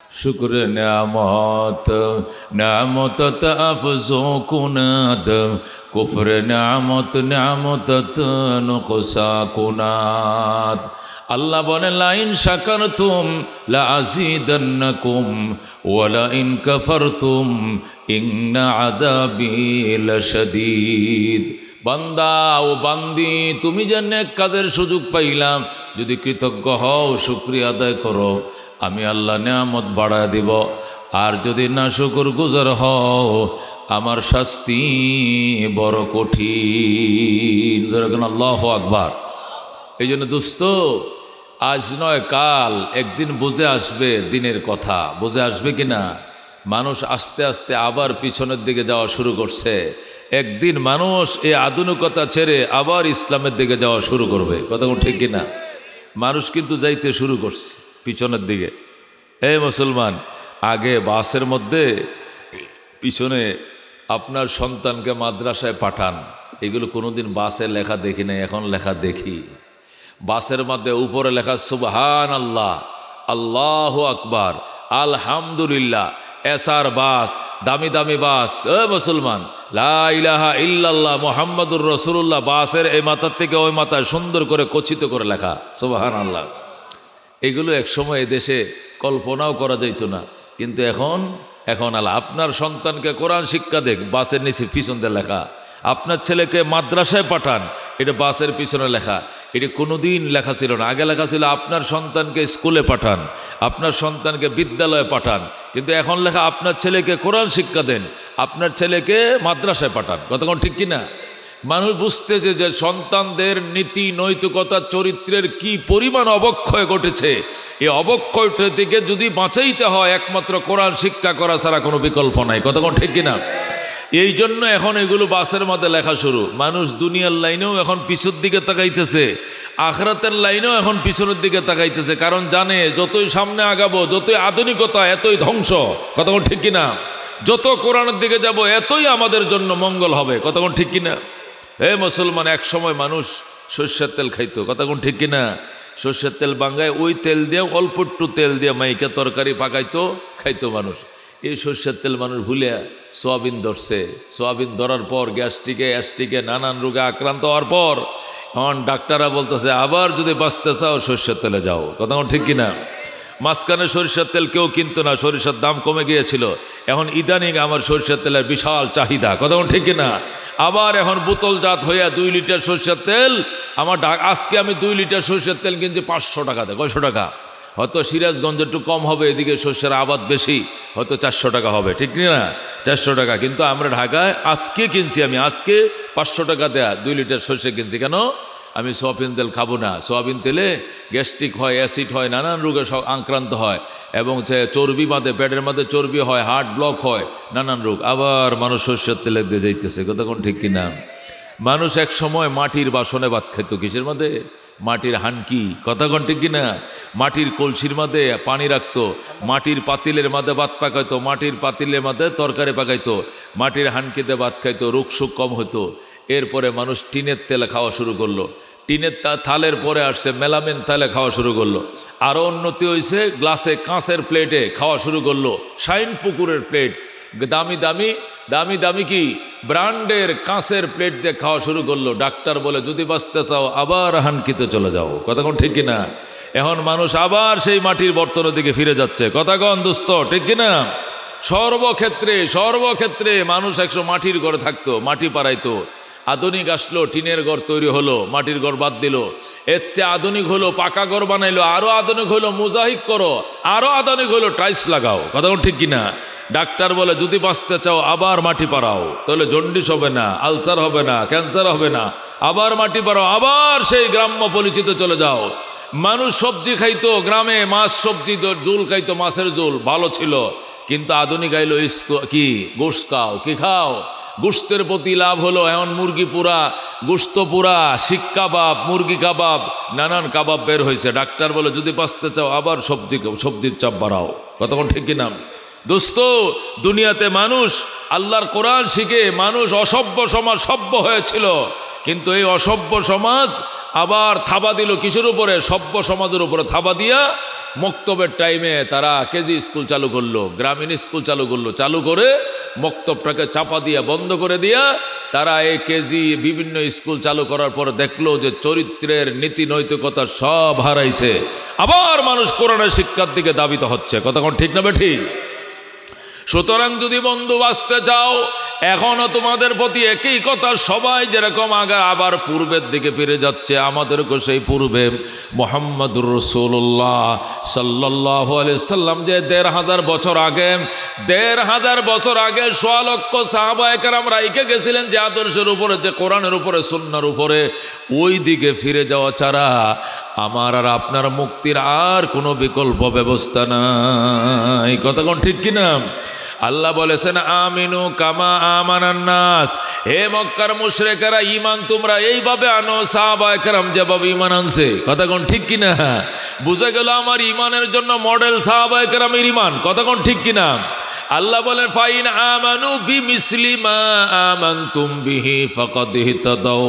शुक्र नेमत नेमत अफजो कुनाद कुफ्र नेमत नेमत नुकसा कुनाद। আল্লাহ বলেন লাইন শাকারতুম লাযীদান্নাকুম ওয়া লাইন কাফারতুম ইন্না আযাবী লাশাদীদ। বান্দা ও বান্দি, তুমি যে নেক কাজের সুযোগ পাইলাম, যদি কৃতজ্ঞ হও, শুকরিয়া আদায় করো, আমি আল্লাহ নিয়ামত বাড়ায় দিব। আর যদি না শুকরগুজার হও, আমার শাস্তি বড় কঠিন। আল্লাহু আকবার। এই জন্য দোস্ত, আজ নয় কাল একদিন বুঝে আসবে দিনের কথা, বুঝে আসবে কিনা। মানুষ আস্তে আস্তে আবার পিছনের দিকে যাওয়া শুরু করছে। একদিন মানুষ এই আধুনিকতা ছেড়ে আবার ইসলামের দিকে যাওয়া শুরু করবে। কথা ঠিক কিনা? মানুষ কিন্তু যাইতে শুরু করছে পিছনের দিকে। এই মুসলমান, আগে বাসের মধ্যে পিছনে আপনার সন্তানকে মাদ্রাসায় পাঠান, এগুলো কোনোদিন বাসে লেখা দেখি নাই, এখন লেখা দেখি। বাসের মধ্যে উপরে লেখা সুবহান আল্লাহ, আল্লাহু আকবার, আলহামদুলিল্লাহ। এসআর বাস, দামি দামি বাস। মুসলমান, লা ইলাহা ইল্লাল্লাহ মুহাম্মাদুর রাসূলুল্লাহ, বাসের এই মাথার থেকে ওই মাথায় সুন্দর করে খচিত করে লেখা সুবহান আল্লাহ। এগুলো একসময় এদেশে কল্পনাও করা যাইত না, কিন্তু এখন আল্লাহ আপনার সন্তানকে কোরআন শিক্ষা দেখ, বাসের নিচে পিছন দিয়ে লেখা। আপনার ছেলেকে মাদ্রাসায় পাঠান, এটা বাসের পিছনে লেখা। এটা কোনোদিন লেখা ছিল না। আগে লেখা ছিল আপনার সন্তানকে স্কুলে পাঠান, আপনার সন্তানকে বিদ্যালয়ে পাঠান, কিন্তু এখন লেখা আপনার ছেলেকে কোরআন শিক্ষা দেন, আপনার ছেলেকে মাদ্রাসায় পাঠান। কতক্ষণ ঠিক কিনা? মানুষ বুঝতেছে যে সন্তানদের নীতি নৈতিকতা চরিত্রের কি পরিমাণ অবক্ষয় ঘটেছে। এই অবক্ষয় থেকে যদি বাঁচাইতে হয়, একমাত্র কোরআন শিক্ষা করা ছাড়া কোনো বিকল্প নাই। কতক্ষণ ঠিক কিনা? এই জন্য এখন এগুলো বাসের মধ্যে লেখা শুরু। মানুষ দুনিয়ার লাইনেও এখন পিছুর দিকে তাকাইতেছে, আখিরাতের লাইনেও এখন পিছনের দিকে তাকাইতেছে, কারণ জানে যতই সামনে আগাবো, যতই আধুনিকতা, এতই ধ্বংস। কতক্ষণ ঠিক কিনা? যত কোরআনের দিকে যাব, এতই আমাদের জন্য মঙ্গল হবে। কতক্ষণ ঠিক কিনা? হে মুসলমান, এক সময় মানুষ সর্ষের তেল খাইতো। কতক্ষণ ঠিক কিনা? সর্ষের তেল বাঙ্গায় ওই তেল দিয়ে, অল্প একটু তেল দিয়ে মাইকে তরকারি পাকাইতো, খাইতো মানুষ। এই সর্ষের তেল মানুষ ভুলে সোয়াবিন ধরছে। সোয়াবিন ধরার পর গ্যাস্ট্রিকে অ্যাস্ট্রিকে নানান রোগে আক্রান্ত হওয়ার পর এখন ডাক্তাররা বলতেছে আবার যদি বাঁচতে চাও সর্ষের তেলে যাও। কথা ঠিক কিনা? মাঝখানে সরিষার তেল কেউ কিনতো না, সরিষার দাম কমে গিয়েছিল। এখন ইদানিং আমার সরিষার তেলের বিশাল চাহিদা। কথা ঠিক কিনা? আবার এখন বোতলজাত হইয়া 2 লিটার সরিষার তেল আমার আজকে আমি 2 লিটার সরিষার তেল কিনছি 500 টাকাতে। 500 টাকা। হয়তো সিরাজগঞ্জ একটু কম হবে, এদিকে শস্যের আবাদ বেশি, হয়তো 400 টাকা হবে। ঠিক না? 400 টাকা। কিন্তু আমরা ঢাকায় আজকে কিনছি, আমি আজকে 500 টাকা দেয়া 2 লিটার সর্ষে কিনছি। কেন? আমি সোয়াবিন তেল খাবো না। সোয়াবিন তেলে গ্যাস্ট্রিক হয়, অ্যাসিড হয়, নানান রোগে আক্রান্ত হয়, এবং চর্বি বাঁধে, পেটের মধ্যে চর্বি হয়, হার্ট ব্লক হয়, নানান রোগ। আবার মানুষ সর্ষের তেলে দিয়ে যাইতেছে। কথা কোন ঠিক কিনা? মানুষ এক সময় মাটির বাসনে ভাত খাইতো। কিসের মধ্যে? মাটির হানকি। কথা কোন ঠিক কিনা? মাটির কলসির মধ্যে পানি রাখতো, মাটির পাতিলের মধ্যে ভাত পাকাইতো, মাটির পাতিলের মধ্যে তরকারি পাকাইতো, মাটির হানকিতে ভাত খাইতো, রোগ সুখ কম হতো। এরপরে মানুষ টিনের তেলে খাওয়া শুরু করলো। টিনের থালের পরে আসছে মেলামিন থালে খাওয়া শুরু করলো। আরও উন্নতি হয়েছে, গ্লাসে কাঁচের প্লেটে খাওয়া শুরু করলো। শাইন পুকুরের প্লেট, দামি দামি দামি দামি কি ব্র্যান্ডের কাঁচের প্লেট দিয়ে খাওয়া শুরু করলো। ডাক্তার বলে যদি বাঁচতে চাও আবার হানকিতে চলে যাও। কথা কোন ঠিক কিনা? এখন মানুষ আবার সেই মাটির বর্তনের দিকে ফিরে যাচ্ছে। কথা কন দোস্ত, ঠিক কিনা? সর্বক্ষেত্রে মানুষ 100 মাটির ঘরে থাকতো, মাটি পাড়াইতো। আধুনিক আসলো, টিনের ঘর তৈরি হলো, মাটির ঘর বাদ দিল। এর চেয়ে আধুনিক হলো, পাকা ঘর বানাইলো। আরো আধুনিক হলো, মোজাহিক করো। আরো আধুনিক হলো, টাইলস লাগাও। কথা ঠিক কিনা? ডাক্তার বলে যদি বাঁচতে চাও আবার মাটি পাড়াও, তাহলে জন্ডিস হবে না, আলসার হবে না, ক্যান্সার হবে না। আবার মাটি পাড়াও, আবার সেই গ্রাম্য পরিচিত চলে যাও। মানুষ সবজি খাইতো, গ্রামে মাছ সবজি ঝোল খাইতো, মাছের ঝোল ভালো ছিল। কিন্তু আধুনিক আইলো কি গোশত খাও, কি খাও? গোশতের প্রতি লাভ হলো, এখন মুরগি পোড়া, গোশত পোড়া, শিক কাবাব, মুরগি কাবাব, নানান কাবাব বের হয়েছে। ডাক্তার বলে যদি বাঁচতে চাও আবার সবজির চাপ বাড়াও। কতক্ষণ ঠিক কিনা? দোস্ত, দুনিয়াতে মানুষ আল্লাহর কোরআন শিখে মানুষ অসভ্য সমাজ সভ্য হয়েছিল, কিন্তু এই অসভ্য সমাজ আবার থাবা দিল কিসের উপরে? সভ্য সমাজের উপরে থাবা দিয়া মক্তবের টাইমে তারা কেজি স্কুল চালু করলো, গ্রামীণ স্কুল চালু করলো, চালু করে মক্তবটাকে চাপা দিয়া বন্ধ করে দিয়া তারা এই কেজি বিভিন্ন স্কুল চালু করার পর দেখলো যে চরিত্রের নীতি নৈতিকতা সব হারাইছে। আবার মানুষ কোরআনের শিক্ষার দিকে দাবিত হচ্ছে। কথা কোন ঠিক না বেঠিক? সুতরাং যদি বন্ধু বাঁচতে চাও, এখনো তোমাদের প্রতি একই কথা, সবাই যেরকম আবার পূর্বের দিকে ফিরে যাচ্ছে, আমাদেরকে সেই পূর্বে মুহাম্মদুর রাসূলুল্লাহ সাল্লাল্লাহু আলাইহি সাল্লাম যে ১৫০০ বছর আগে ১৫০০ বছর আগে ১৬ লক্ষ সাহাবায়ে কেরাম রাইখে গেছিলেন যে আদর্শের উপরে, যে কোরআনের উপরে, সুন্নাহর উপরে, ওই দিকে ফিরে যাওয়া ছাড়া আমার আর আপনার মুক্তির আর কোনো বিকল্প ব্যবস্থা নাই। কথা কোন ঠিক কিনা? আল্লাহ বলেছেন আমিনু কামা আমানান নাস, হে মক্কার মুশরিকেরা ঈমান তোমরা এইভাবে আনো সাহাবায়ে কেরাম যেভাবে ঈমান আনছে। কথা কোন ঠিক কিনা? বুঝা গেল আমার ঈমানের জন্য মডেল সাহাবায়ে কেরামের ঈমান। কথা কোন ঠিক কিনা? আল্লাহ বলেন ফাইন আমানু বিমিসলি মা আমানতুম বিহি ফাকাদ ইহতাদাউ,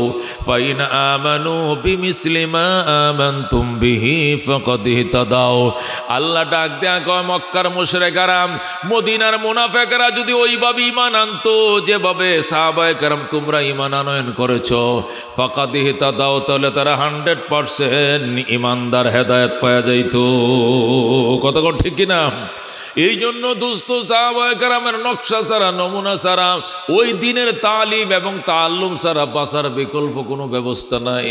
ফাইন আমানু বিমিসলি মা আমানতুম বিহি ফাকাদ ইহতাদাউ। আল্লাহ ডাক দেয়া কয় মক্কার মুশরিকরা, মদিনার মুনাফিকরা যদি ওইভাবে ঈমান আনতো যেভাবে সাহাবায়ে কেরাম তোমরা ঈমান আনয়ন করেছো, ফাকাদ ইহতাদাউ, তাহলে তারা 100% ঈমানদার হেদায়েত পাওয়া যাইতো। কথা কোন ঠিক কিনা? এই জন্য দোস্ত সাহাবায়ে কেরামের নকশা ছাড়া, নমুনা ছাড়া, ওই দিনের তালিম এবং তাআল্লুম ছাড়া বাঁচার বিকল্প কোনো ব্যবস্থা নাই।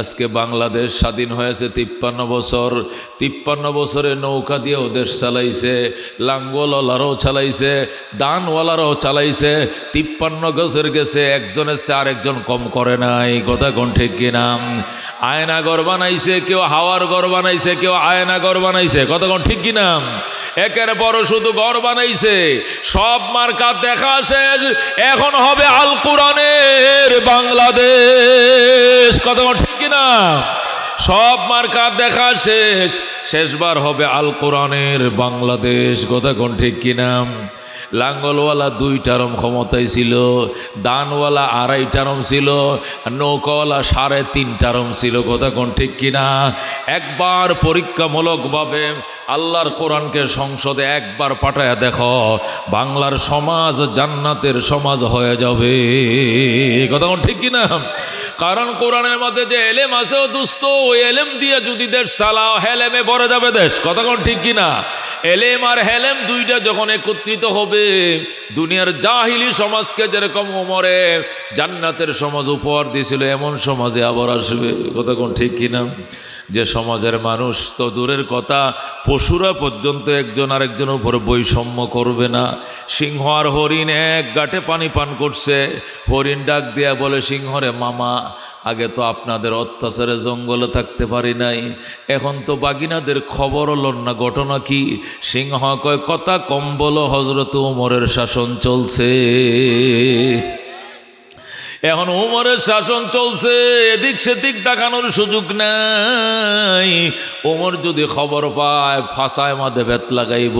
আজকে বাংলাদেশ স্বাধীন হয়েছে 53 বছর। 53 বছরে নৌকা দিয়েও দেশ চালাইছে, লাঙ্গলওয়ালারাও চালাইছে, দানওয়ালারাও চালাইছে। 53 বছর গেছে, একজনের চেয়ে আরেকজন কম করে নাই। কথা কোন ঠিক কিনা? আয়না ঘর বানাইছে, কেউ হাওয়ার ঘর বানাইছে, কেউ আয়না ঘর বানাইছে। কথা কোন ঠিক কিনা? একের পর শুধু ঘর বানাইছে। সব মার্কা দেখা শেষ, এখন হবে আল কোরআনের বাংলাদেশ। কথা ঠিক কিনা? সব মার্কা দেখা শেষ, শেষবার হবে আল কোরআনের বাংলাদেশ। কথা কোন ঠিক কিনা? লাঙ্গলওয়ালা 2 টার্ম ক্ষমতায় ছিল, দানওয়ালা 2.5 টার্ম ছিল, নৌকাওয়ালা 3.5 টার্ম ছিল। কথা কোন ঠিক কিনা? একবার পরীক্ষামূলকভাবে আল্লাহর কোরআনকে সংসদে একবার পাঠায়া দেখো, বাংলার সমাজ জান্নাতের সমাজ হয়ে যাবে। কথা কোন ঠিক কিনা? কারণ কোরআনের মধ্যে যে এলেম আছে ও দুস্থ, ওই এলেম দিয়ে যদি দেশ চালাও, হেলেমে ভরে যাবে দেশ। কথা কোন ঠিক কিনা? এলেম আর হেলেম দুইটা যখন একত্রিত হবে, দুনিয়ার জাহিলি সমাজকে যেরকম ওমরে জান্নাতের সমাজ উপহার দিয়েছিল, এমন সমাজে আবার আসবে। কথা কোন ঠিক কিনা? যে সমাজের মানুষ তো দূরের কথা, পশুরা পর্যন্ত একজন আরেকজনের উপরে বৈষম্য করবে না। সিংহ আর হরিণ এক গাঁটে পানি পান করছে। হরিণ ডাক দিয়া বলে সিংহরে, মামা আগে তো আপনাদের অত্যাচারে জঙ্গলে থাকতে পারি নাই, এখন তো বাগিনাদের খবর হলো না, ঘটনা কি? সিংহ কয়, কথা কম বলো, হযরত ওমরের শাসন চলছে। এখন ওমরের শাসন চলছে, এদিক সেদিক দেখানোর সুযোগ নাই। ওমর যদি খবর পায়, ফাঁসায় মাঝে বেত লাগাইব,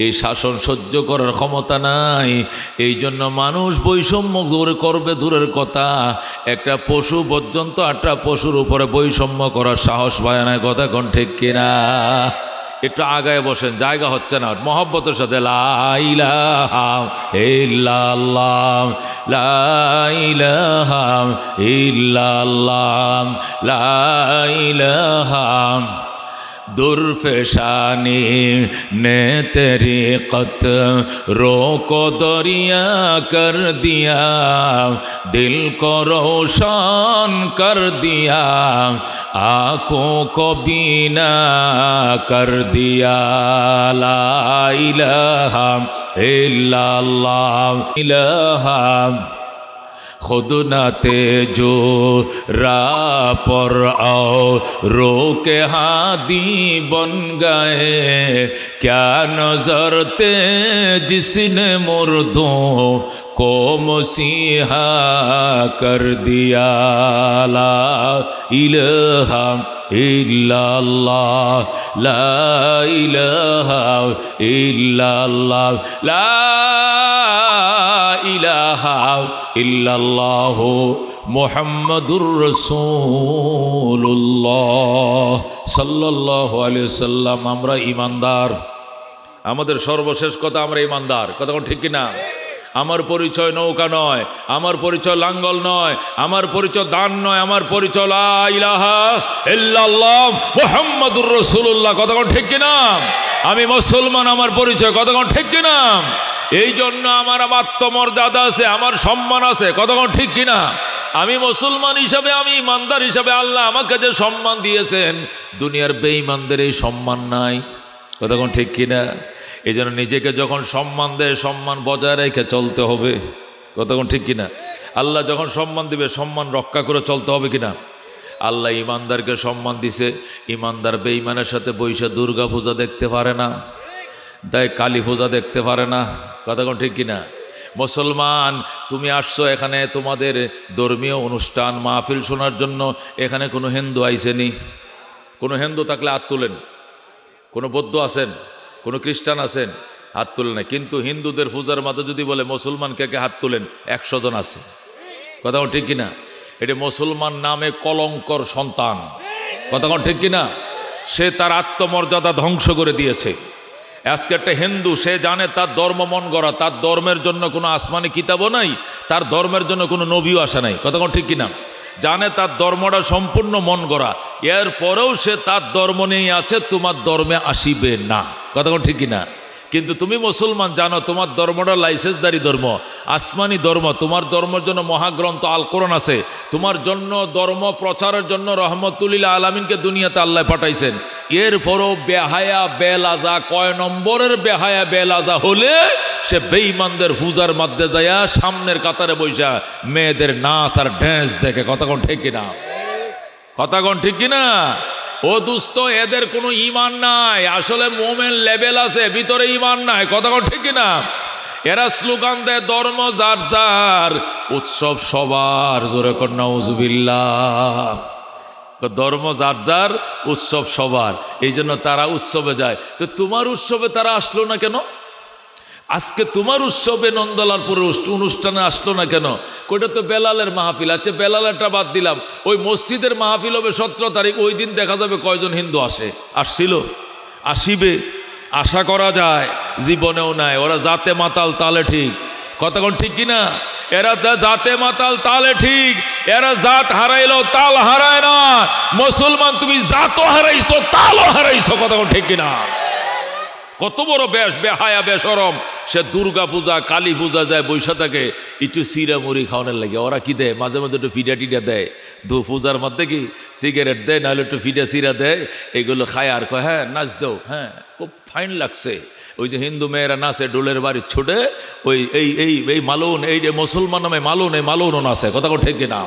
এই শাসন সহ্য করার ক্ষমতা নাই। এই জন্য মানুষ বৈষম্য দূরে করবে দূরের কথা, একটা পশু পর্যন্ত একটা পশুর উপরে বৈষম্য করার সাহস পায় না। কথা কোন ঠিক কিনা? একটু আগায় বসেন, জায়গা হচ্ছে না। মহব্বতের সাথে লা ইলাহা ইল্লাল্লাহ, লা ইলাহা ইল্লাল্লাহ, লা ইলাহা दुर्फेशानी ने तरीक़त रोको दरिया कर दिया, दिल को रोशन कर दिया, आँखों को बीना कर दिया। ला इलाहा इल्लल्लाह, इलाहा खुद न तेजो राह पर आओ, रोके हादी बन गए, क्या नजर थे जिसने मुर्दों को मसीहा कर दिया। ला इलाहा ইল্লাল্লাহ লা ইলাহা ইল্লাল্লাহ লা ইলাহা ইল্লাল্লাহ মুহাম্মাদুর রাসূলুল্লাহ সাল্লাল্লাহু আলাইহি ওয়াসাল্লাম। আমরা ঈমানদার, আমাদের সর্বশেষ কথা আমরা ঈমানদার। কথা কোন ঠিক কিনা? আমার পরিচয় নৌকা নয়, আমার পরিচয় লাঙ্গল নয়, আমার পরিচয় দান নয়, আমার পরিচয় লা ইলাহা ইল্লাল্লাহ মুহাম্মাদুর রাসূলুল্লাহ। কথা কোন ঠিক কিনা? আমি মুসলমান, আমার পরিচয়। কথা কোন ঠিক কিনা? এই জন্য আমার আত্মমর্যাদা আছে, আমার সম্মান আছে। কথা কোন ঠিক কিনা? আমি মুসলমান হিসাবে, আমি ইমানদার হিসাবে আল্লাহ আমাকে যে সম্মান দিয়েছেন, দুনিয়ার বেঈমানদের এই সম্মান নাই। কথা কোন ঠিক কিনা? এই জন্য নিজেকে যখন সম্মান দেয়, সম্মান বজায় রেখে চলতে হবে। কথা কোন ঠিক কিনা? আল্লাহ যখন সম্মান দিবে, সম্মান রক্ষা করে চলতে হবে কিনা? আল্লাহ ইমানদারকে সম্মান দিছে। ইমানদার বেঈমানের সাথে বৈশা দুর্গা পূজা দেখতে পারে না, তাই কালী পূজা দেখতে পারে না। কথা কোন ঠিক কিনা? মুসলমান, তুমি আসছো এখানে তোমাদের ধর্মীয় অনুষ্ঠান মাহফিল শোনার জন্য, এখানে কোনো হিন্দু আইসেনি? কোনো হিন্দু থাকলে হাত তুলেন। কোনো বৌদ্ধ আছেন? কোনো খ্রিস্টান আছেন? হাত তুলেন না। কিন্তু হিন্দুদের পূজার মাঝে যদি বলে মুসলমান কে কে হাত তুলেন, 100 জন আছে। কথা কোন ঠিক কিনা? এটা মুসলমান নামে কলঙ্কর সন্তান। কথা কোন ঠিক কিনা? সে তার আত্মমর্যাদা ধ্বংস করে দিয়েছে। আজকে একটা হিন্দু, সে জানে তার ধর্ম মন গড়া, তার ধর্মের জন্য কোনো আসমানি কিতাবও নাই, তার ধর্মের জন্য কোনো নবীও আসা নাই। কথা কোন ঠিক কিনা? জানে তার ধর্মটা সম্পূর্ণ মন গড়া, এরপরেও সে তার ধর্ম নিয়ে আছে, তোমার ধর্মে আসিবে না। কথা কোন ঠিক কিনা? কিন্তু তুমি মুসলমান, জানো তোমার ধর্মটা লাইসেন্সদারি ধর্ম, আসমানি ধর্ম। তোমার ধর্মের জন্য মহাগ্রন্থ আল কোরআন আছে। তোমার জন্য ধর্ম প্রচারের জন্য রহমতুল্লিল আলামিনকে দুনিয়াতে আল্লাহ পাঠাইছেন। এরপরও বেহায়া বেলাজা, কয় নম্বরের বেহায়া বেলাজা হলে সে বেঈমানদের পূজার মধ্যে যায়া সামনের কাতারে বৈশা মেয়েদের নাচ আর ড্যান্স দেখে। কথা কোন ঠিক কিনা? কথা কোন ঠিক কিনা? ও দুস্থ, এদের কোনো ঈমান নাই। আসলে মোমেন লেভেল আছে, ভিতরে ঈমান নাই। কথা কোন ঠিক কিনা? এরা স্লোগান দেয় ধর্ম যার যার, উৎসব সবার। জোরে কর নাউজুবিল্লাহ। ধর্ম যার যার, উৎসব সবার। এই জন্য তারা উৎসবে যায়। তো তোমার উৎসবে তারা আসলো না কেন? আজকে তোমার উৎসবে নন্দলালপুরের অনুষ্ঠানে আসলো না কেন? ওইটা তো বেলালের মাহফিল আছে, বেলালেরটা বাদ দিলাম। ওই মসজিদের মাহফিল হবে 17 তারিখ, ওই দিন দেখা যাবে কয়জন হিন্দু আসে। আসছিল, আসিবে, আশা করা যায়। জীবনেও নাই। ওরা জাতে মাতাল তালে ঠিক। কথা কোন ঠিক কিনা? এরা জাতে মাতাল তালে ঠিক। এরা জাত হারাইলো, তাল হারায় না। মুসলমান, তুমি জাতও হারাইছো, তালও হারাইছো। কথা কোন ঠিক কিনা? কত বড় বেহায়া বেশরম। সে দুর্গা পূজা কালী পূজা যায় বৈশা থাকে একটু সিরা মুড়ি খাওয়ানোর লাগে। ওরা কি দেয়? মাঝে মাঝে একটু ফিডা টিডা দেয়। পূজার মধ্যে কি সিগারেট দেয়, নাহলে একটু ফিডা সিরা দেয়। এগুলো খায় আর কয় হ্যাঁ নাচ দাও। হ্যাঁ, খুব ফাইন লাগছে। ওই যে হিন্দু মেয়েরা নাচে ডোলের বাড়ি ছোটে, ওই এই এই এই মালুন, এই যে মুসলমান নামে মালুন, এই মালুনও নাচে। কথা ঠিক কিনা?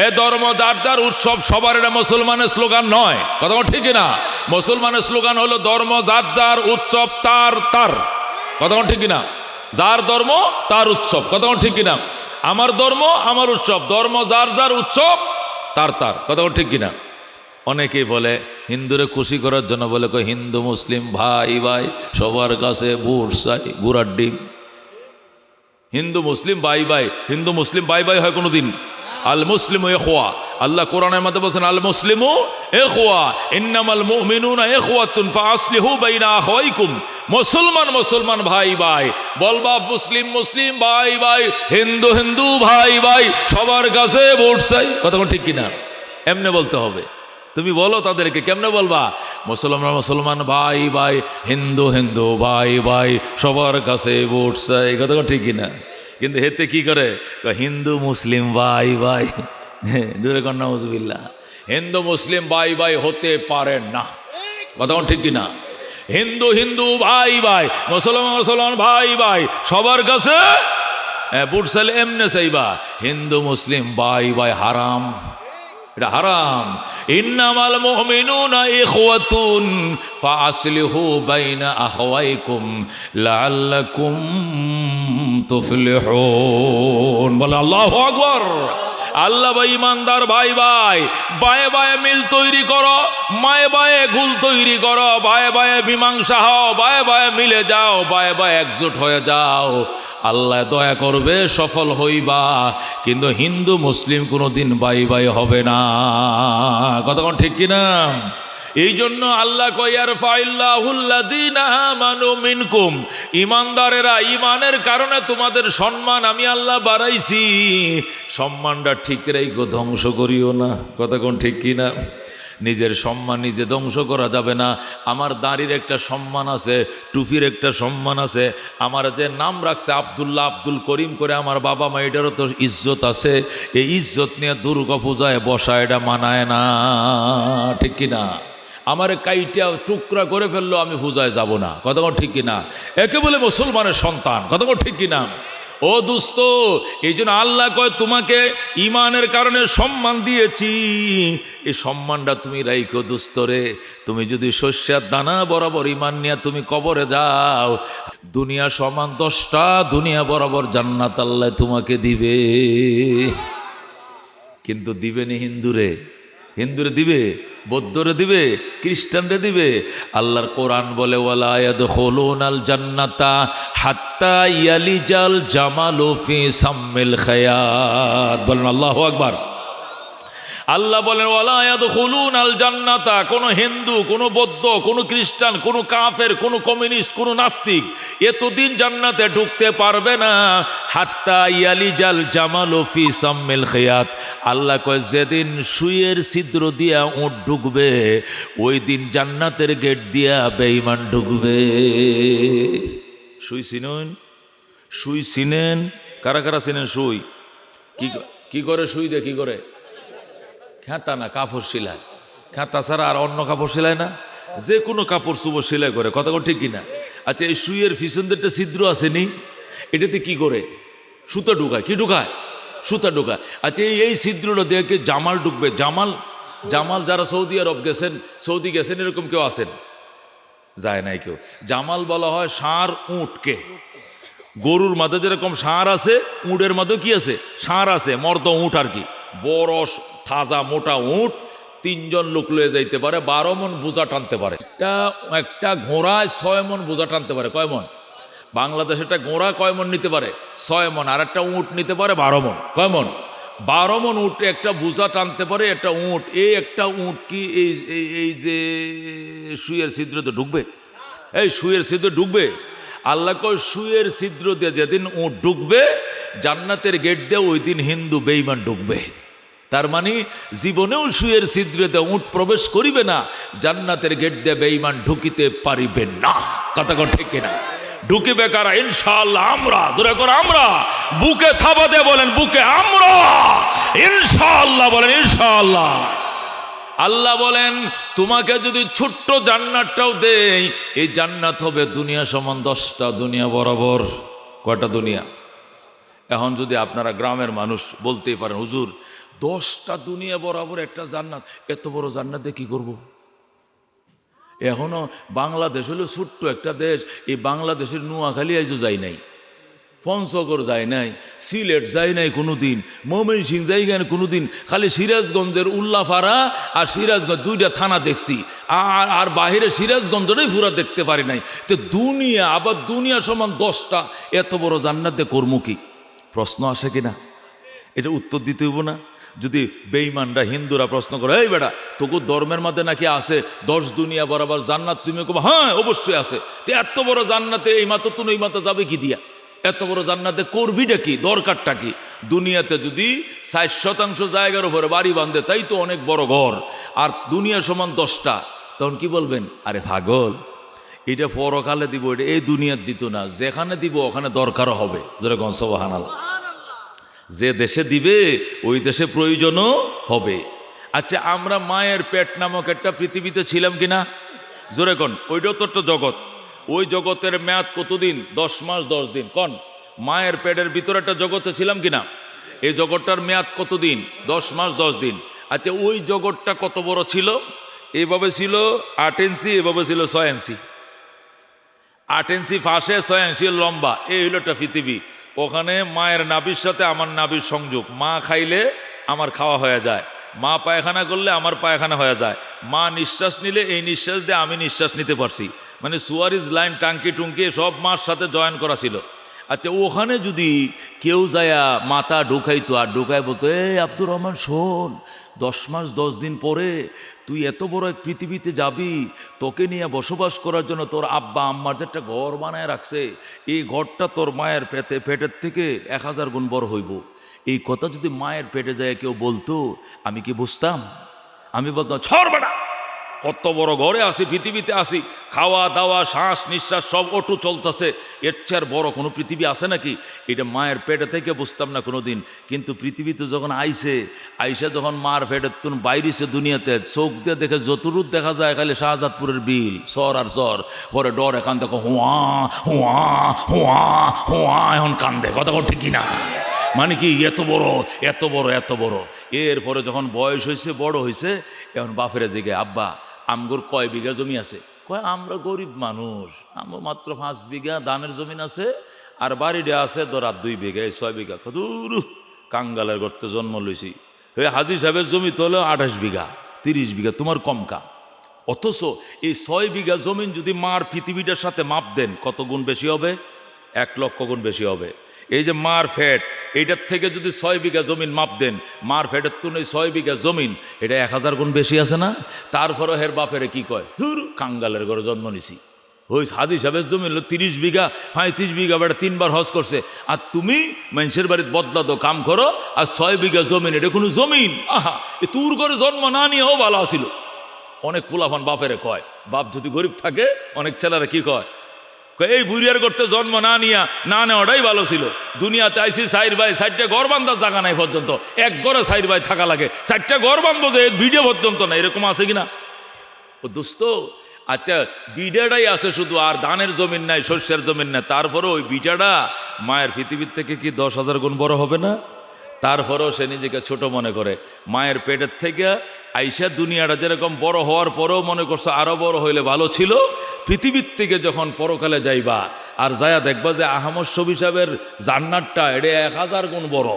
এ ধর্ম যার যার, উৎসব সবার। এটা মুসলমানের স্লোগান নয়। কথা ঠিক কিনা? মুসলমানের স্লোগান হলো ধর্ম যার যার, উৎসব তার তার। কথা ঠিক কিনা? যার ধর্ম তার উৎসব। কথা ঠিক কিনা? আমার ধর্ম আমার উৎসব, ধর্ম যার যার, উৎসব তার তার। কথা ঠিক কিনা? অনেকেই বলে হিন্দুরে খুশি করার জন্য বলে হিন্দু মুসলিম ভাই ভাই, সবার কাছে বুট চাই, গুড়ার ডিম। হিন্দু মুসলিম ভাই ভাই, হিন্দু মুসলিম ভাই ভাই হয় কোনোদিন? আল মুসলিমু ইখওয়া। আল্লাহ কোরআনের মধ্যে বলেন আল মুসলিমু ইখওয়া, ইন্নামাল মুমিনুনা ইখওয়াতুন ফাআসলিহু বাইনা আখাওয়াইকুম। মুসলমান মুসলমান ভাই ভাই বলবা, মুসলিম মুসলিম ভাই ভাই, হিন্দু হিন্দু ভাই ভাই, সবার কাছে ভোট চাই। কথা ঠিক কিনা? এমনে বলতে হবে। তুমি বলো তাদেরকে, কেমনে বলবা? মুসলমান মুসলমান ভাই ভাই, হিন্দু হিন্দু ভাই ভাই, সবার কাছে ভোট চাই। কথা ঠিক কিনা? কিন্তু হেতে কি করে? হিন্দু মুসলিম ভাই ভাই। দূরে কন্যা নাউজুবিল্লাহ। হিন্দু মুসলিম ভাই ভাই হতে পারে না। কথা ঠিক কিনা? হিন্দু হিন্দু ভাই ভাই, মুসলমান মুসলমান ভাই ভাই, সবার কাছে ভোট চাইলে এমনে চাইবা। হিন্দু মুসলিম ভাই ভাই হারাম, এটা হারাম। ইন্নামাল মুমিনুনা ইখওয়াতুন ফাআসলিহু বাইনা আখাওয়াইকুম লাআল্লাকুম তুফলিহুন। বলে আল্লাহু আকবার। আল্লাহ ভাই ইমানদার ভাই ভাই বায়ে বায়ে মিল তৈরি করো, মায়ে বায়ে গুল তৈরি করো, বায়ে বায়ে মীমাংসা হও, বায়ে বায়ে মিলে যাও, বায়ে বায়ে একজোট হয়ে যাও, আল্লাহ দয়া করবে, সফল হইবা। কিন্তু হিন্দু মুসলিম কোনোদিন বাই বাই হবে না। কথা কোন ঠিক কিনা? এই জন্য আল্লাহ কয়ার ফাইল্লাহুল্লাযীনা আমানু মিনকুম, ইমানদারেরা ইমানের কারণে তোমাদের সম্মান আমি আল্লাহ বাড়াইছি, সম্মানটা ঠিক রেখো, ধ্বংস করিও না। কথা কোন ঠিক কিনা? নিজের সম্মান নিজে ধ্বংস করা যাবে না। আমার দাড়ির একটা সম্মান আছে, টুপির একটা সম্মান আছে, আমার যে নাম রাখছে আব্দুল্লাহ আব্দুল করিম করে আমার বাবা মা, এটারও তো ইজ্জত আছে। এই ইজ্জত নিয়ে দুর্গা পূজায় বসা এটা মানায় না, ঠিক কিনা? আমার কাইটা টুকরা করে ফেললো, আমি পূজায় যাব না। কথা কোন ঠিক কিনা? একে বলে মুসলমানের সন্তান। কথা কোন ঠিক কিনা? ও দোস্ত, এই জন্য আল্লাহ কয় তোমাকে ইমানের কারণে সম্মান দিয়েছি, এই সম্মানটা তুমি রাইখো দোস্তরে। তুমি যদি শস্যের দানা বরাবর ইমান নিয়ে তুমি কবরে যাও, দুনিয়া সমান 10টা দুনিয়া বরাবর জান্নাত আল্লাহ তোমাকে দিবে। কিন্তু দিবে নি হিন্দুরে, হিন্দুরে দিবে, বৌদ্ধরে দিবে, খ্রিস্টানরে দিবে। আল্লাহর কোরআন বলে ওয়ালা ইয়াদখুলুনাল জান্নাতা হাত্তা ইয়ালিজাল জামালু ফি সাম্মিল খায়াত। বলেন আল্লাহু আকবার। আল্লাহ বলেন ওয়ালা ইয়াদখুলুনাল জান্নাতা, কোন হিন্দু, কোন বৌদ্ধ, কোন খ্রিস্টান, কোন কাফের, কোন কমিউনিস্ট, কোন নাস্তিক এতদিন জান্নাতে ঢুকতে পারবে না হাত্তা ইয়ালিজাল জামালু ফি সাম্মিল খায়াত। আল্লাহ কয় যেদিন সুইয়ের ছিদ্র দিয়া উট ঢুকবে, ওই দিন জান্নাতের গেট দিয়া বেঈমান ঢুকবে। সুই চিনেন? সুই চিনেন? কারা কারা চিনেন সুই? কি করে সুই দিয়ে কি করে? খেতা না, কাপড় সেলাই। খেতা ছাড়া আর অন্য কাপড় সেলাই না, যে কোনো কাপড় চুপড় সেলাই করে। কথা ঠিক কিনা? আচ্ছা, এই সুইয়ের পিছন দিয়ে একটা ছিদ্র আসেনি, এটাতে কি করে? সুতা ঢুকায়। কি ঢুকায়? সুতা ঢুকায়। আচ্ছা, এই ছিদ্রটা দেখে জামাল ঢুকবে। জামাল জামাল যারা সৌদি আরব গেছেন, সৌদি গেছেন, এরকম কেউ আছেন? যায় নাই কেউ। জামাল বলা হয় ষাঁড় উটকে। গরুর মাঝে যেরকম ষাঁড় আছে, উটের মাঝেও কি আছে? ষাঁড় আছে, মর্দ উট আর কি। বড় তাজা মোটা উট, 3 জন লোক লয়ে যাইতে পারে, 12 মন বোঝা টানতে পারে। একটা ঘোড়ায় 6 মন বোঝা টানতে পারে। কয় মন? বাংলাদেশে একটা ঘোড়া কয় মন নিতে পারে? 6 মন। আর একটা উট নিতে পারে 12 মন। কয় মন? 12 মন উট একটা বোঝা টানতে পারে একটা উট। এই একটা উট কি এই যে সুইয়ের ছিদ্রতে ঢুকবে? এই সুইয়ের ছিদ্র ঢুকবে? আল্লাহ কয় সুইয়ের ছিদ্র দিয়ে যেদিন উট ঢুকবে জান্নাতের গেট দিয়ে, ওই দিন হিন্দু বেঈমান ঢুকবে। তার মানে জীবনেও সুয়ের ছিদ্রতে উট প্রবেশ করিবে না, জান্নাতের গেট দিয়ে বেঈমান ঢুকিতে পারিবে না। কথা কোন ঠিক কিনা? ঢুকিবে কারা? ইনশাআল্লাহ আমরা। দূরে করে আমরা বুকে থাবা দিয়ে বলেন, বুকে আমরা ইনশাআল্লাহ বলেন, ইনশাআল্লাহ। আল্লাহ বলেন তোমাকে যদি ছোট্ট জান্নাতটাও দেই, এই জান্নাত হবে দুনিয়া সমান 10টা দুনিয়া বরাবর। কয়টা দুনিয়া? এখন যদি আপনারা গ্রামের মানুষ বলতেই পারেন, হুজুর 10টা দুনিয়া বরাবর একটা জান্নাত, এত বড় জান্নাতে কি করব? এখনো বাংলাদেশ হলো ছোট্ট একটা দেশ। এই বাংলাদেশের নোয়াখালী আইজও যাই নাই, পঞ্চগড় যায় নাই, সিলেট যায় নাই কোনোদিন, ময়মনসিংহ যাই নাই কোনোদিন। খালি সিরাজগঞ্জের উল্লাপাড়া আর সিরাজগঞ্জ 2টা থানা দেখছি, আর বাহিরে সিরাজগঞ্জটাই পুরা দেখতে পারি নাই। তো দুনিয়া, আবার দুনিয়া সমান 10টা, এত বড় জান্নাতে কর্ম কি? প্রশ্ন আসে কিনা? এটা উত্তর দিতে হইব না? যদি বেঈমানরা হিন্দুরা প্রশ্ন করে, এই বেটা তোকে ধর্মের মধ্যে নাকি আছে 10 দুনিয়া বরাবর জান্নাত, তুমি কবে হ্যাঁ অবশ্যই আছে। তো এত বড় জান্নাতে এই মাত্র তুমি এই মাত্র যাবে কি দিয়া? এত বড় জান্নাতে করবিটা কি? দরকারটা কি? দুনিয়াতে যদি 60% জায়গার উপরে বাড়ি বাঁধে, তাই তো অনেক বড় ঘর, আর দুনিয়া সমান 10টা, তখন কি বলবেন? আরে পাগল, এটা পরকালে দিব, এটা এই দুনিয়ার দিত না। যেখানে দিব ওখানে দরকারও হবে। যেরকম সুবহানাল্লাহ, যে দেশে দিবে ওই দেশে প্রয়োজনও হবে। আচ্ছা, আমরা মায়ের পেট নামক একটা পৃথিবীতে ছিলাম কিনা? জোরে কন। ওইটাও তো একটা জগৎ। ওই জগতের মেয়াদ কতদিন? 10 মাস 10 দিন। কন, মায়ের পেটের ভিতরে একটা জগতে ছিলাম কিনা? এই জগৎটার মেয়াদ কতদিন? 10 মাস 10 দিন। আচ্ছা, ওই জগৎটা কত বড় ছিল? এভাবে ছিল 8 ইঞ্চি, এভাবে ছিল 6 ইঞ্চি। 8 ইঞ্চি ফাঁসে, 6 ইঞ্চি লম্বা। এই হলো একটা পৃথিবী। ওখানে মায়ের নাভির সাথে আমার নাভির সংযোগ। মা খাইলে আমার খাওয়া হয়ে যায়, মা পায়খানা করলে আমার পায়খানা হয়ে যায়, মা নিঃশ্বাস নিলে এই নিঃশ্বাস দিয়ে আমি নিঃশ্বাস নিতে পারছি। মানে সুয়ারিজ লাইন টাঙ্কি টুঙ্কি সব মার সাথে জয়েন করা ছিল। আচ্ছা, ওখানে যদি কেউ যায়া মাথা ঢুকাইতো আর ঢুকায় বলতো, এই আব্দুর রহমান শোন, 10 মাস 10 দিন পরে তুই এত বড় এক পৃথিবীতে যাবি, তোকে নিয়ে বসবাস করার জন্য তোর আব্বা আম্মার যে একটা ঘর বানায় রাখছে, এই ঘরটা তোর মায়ের পেটের থেকে 1000 গুণ বড় হইব। এই কথা যদি মায়ের পেটে যায় কেউ বলতো, আমি কি বুঝতাম? আমি বলতাম, ছড় বেটা, কত বড় ঘরে আসি, পৃথিবীতে আসি, খাওয়া দাওয়া শ্বাস নিঃশ্বাস সব অটু চলতেছে, এর চেয়ে বড় কোনো পৃথিবী আছে নাকি? এটা মায়ের পেটে থেকে বুঝতাম না কোনো দিন। কিন্তু পৃথিবীতে যখন আইসে যখন মার পেটের তুন বাইরেছে দুনিয়াতে, চোখ দিয়ে দেখে যতরূপ দেখা যায় খালি শাহজাদপুরের বিল, সর আর সর, পরে ডর এখান থেকে হুয়া হুয়া হুয়া হুয়া এখন কান্দে। কথা ঠিকই না? মানে কি এত বড় এত বড় এত বড়। এরপরে যখন বয়স হয়েছে, বড় হয়েছে, এখন বাপের জিগে, আব্বা আমগোর কয় বিঘা জমি আছে? কয় আমরা গরিব মানুষ, আমার মাত্র 5 বিঘা ধানের জমিন আছে, আর বাড়িটা আছে ধরা 2 বিঘা, এই 6 বিঘা। কদূর কাঙ্গালের গর্তে জন্ম লইছি। হাজী সাহেবের জমি তো হলো 28 বিঘা 30 বিঘা, তোমার কমকা। অথচ এই 6 বিঘা জমিন যদি মার পৃথিবীটার সাথে মাপ দেন, কত গুণ বেশি হবে? 1 লক্ষ গুণ বেশি হবে। এই যে মার ফ্যাট, এইটার থেকে যদি 6 বিঘা জমিন মাপ দেন, মার ফ্যাটের তুলনায় 6 বিঘা জমিন, এটা 1000 গুণ বেশি আছে না? তারপরে হের বাপেরে কি কয়, ধুর কাঙ্গালের ঘরে জন্ম নিছি। ওই হাজী সাহেবের জমি হলো 30 বিঘা 35 বিঘা, বেটা 3 বার হজ করছে, আর তুমি মানুষের বাড়িতে বদলা দো কাম করো, আর 6 বিঘা জমিন, এটা কোনো জমিন? আহা, এ তোর ঘরে জন্ম না নিয়েও ভালো আসিল। অনেক পোলাফান বাপেরে কয়, বাপ যদি গরিব থাকে অনেক ছেলেরা কি কয়, এই বুড়িয়ার করতে জন্ম না নিয়া না নেওয়াটাই ভালো ছিল। দুনিয়াতে আইসি 4 ভাই, 4টা ঘর বান্ধার জায়গা নাই পর্যন্ত, এক ঘরে 4 ভাই থাকা লাগে, 4টা ঘর বান্ধবো যে ভিডিও পর্যন্ত না, এরকম আছে কিনা? ও দোস্ত, আচ্ছা বিডাটাই আছে শুধু, আর ধানের জমিন নাই, শস্যের জমিন নাই, তারপরে ওই বিটাটা মায়ের পৃথিবীর থেকে কি 10,000 গুণ বড় হবে না? তারপরেও সে নিজেকে ছোট মনে করে। মায়ের পেটের থেকে আইসা দুনিয়াটা যেরকম বড় হওয়ার পরেও মনে করছে আরো বড় হইলে ভালো ছিল, পৃথিবীর থেকে যখন পরকালে যাইবা আর যায়া দেখবা যে আহমদ শফি সাহেবের জান্নাতটা এটা 1000 গুণ বড়,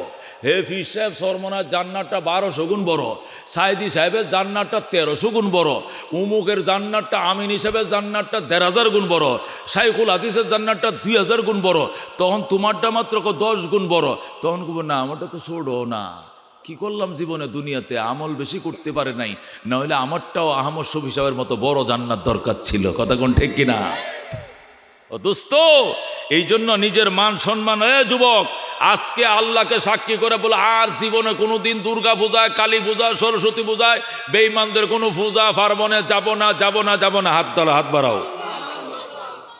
হে ফির সাহেব সরমনার জান্নাতটা 1200 গুণ বড়, সাইদি সাহেবের জান্নাতটা 1300 গুণ বড়, উমুকের জান্নাতটা আমিন হিসাবের জান্নাতটা 1500 গুণ বড়, শাইখুল হাদিসের জান্নাতটা 2000 গুণ বড়, তখন তোমারটা মাত্র 10 গুণ বড়। তখন কব না, আমারটা তো ছোড়ো না, কি করলাম জীবনে দুনিয়াতে, আমল বেশি করতে পারে নাই, না হলে আমারটাও আহমদ শফি সাহেবের মতো বড় জান্নাত দরকার ছিল। কথা কোন ঠিক কিনা? ও দোস্ত, এই জন্য নিজের মান সম্মান, যুবক আজকে আল্লাহকে সাক্ষী করে বলে, আর জীবনে কোনোদিন দুর্গা পূজায়, কালী পূজায়, সরস্বতী পূজায়, বেঈমানদের কোনো পূজা পার্বণে যাব না যাব না যাব না। হাত ধরো, হাত বাড়াও।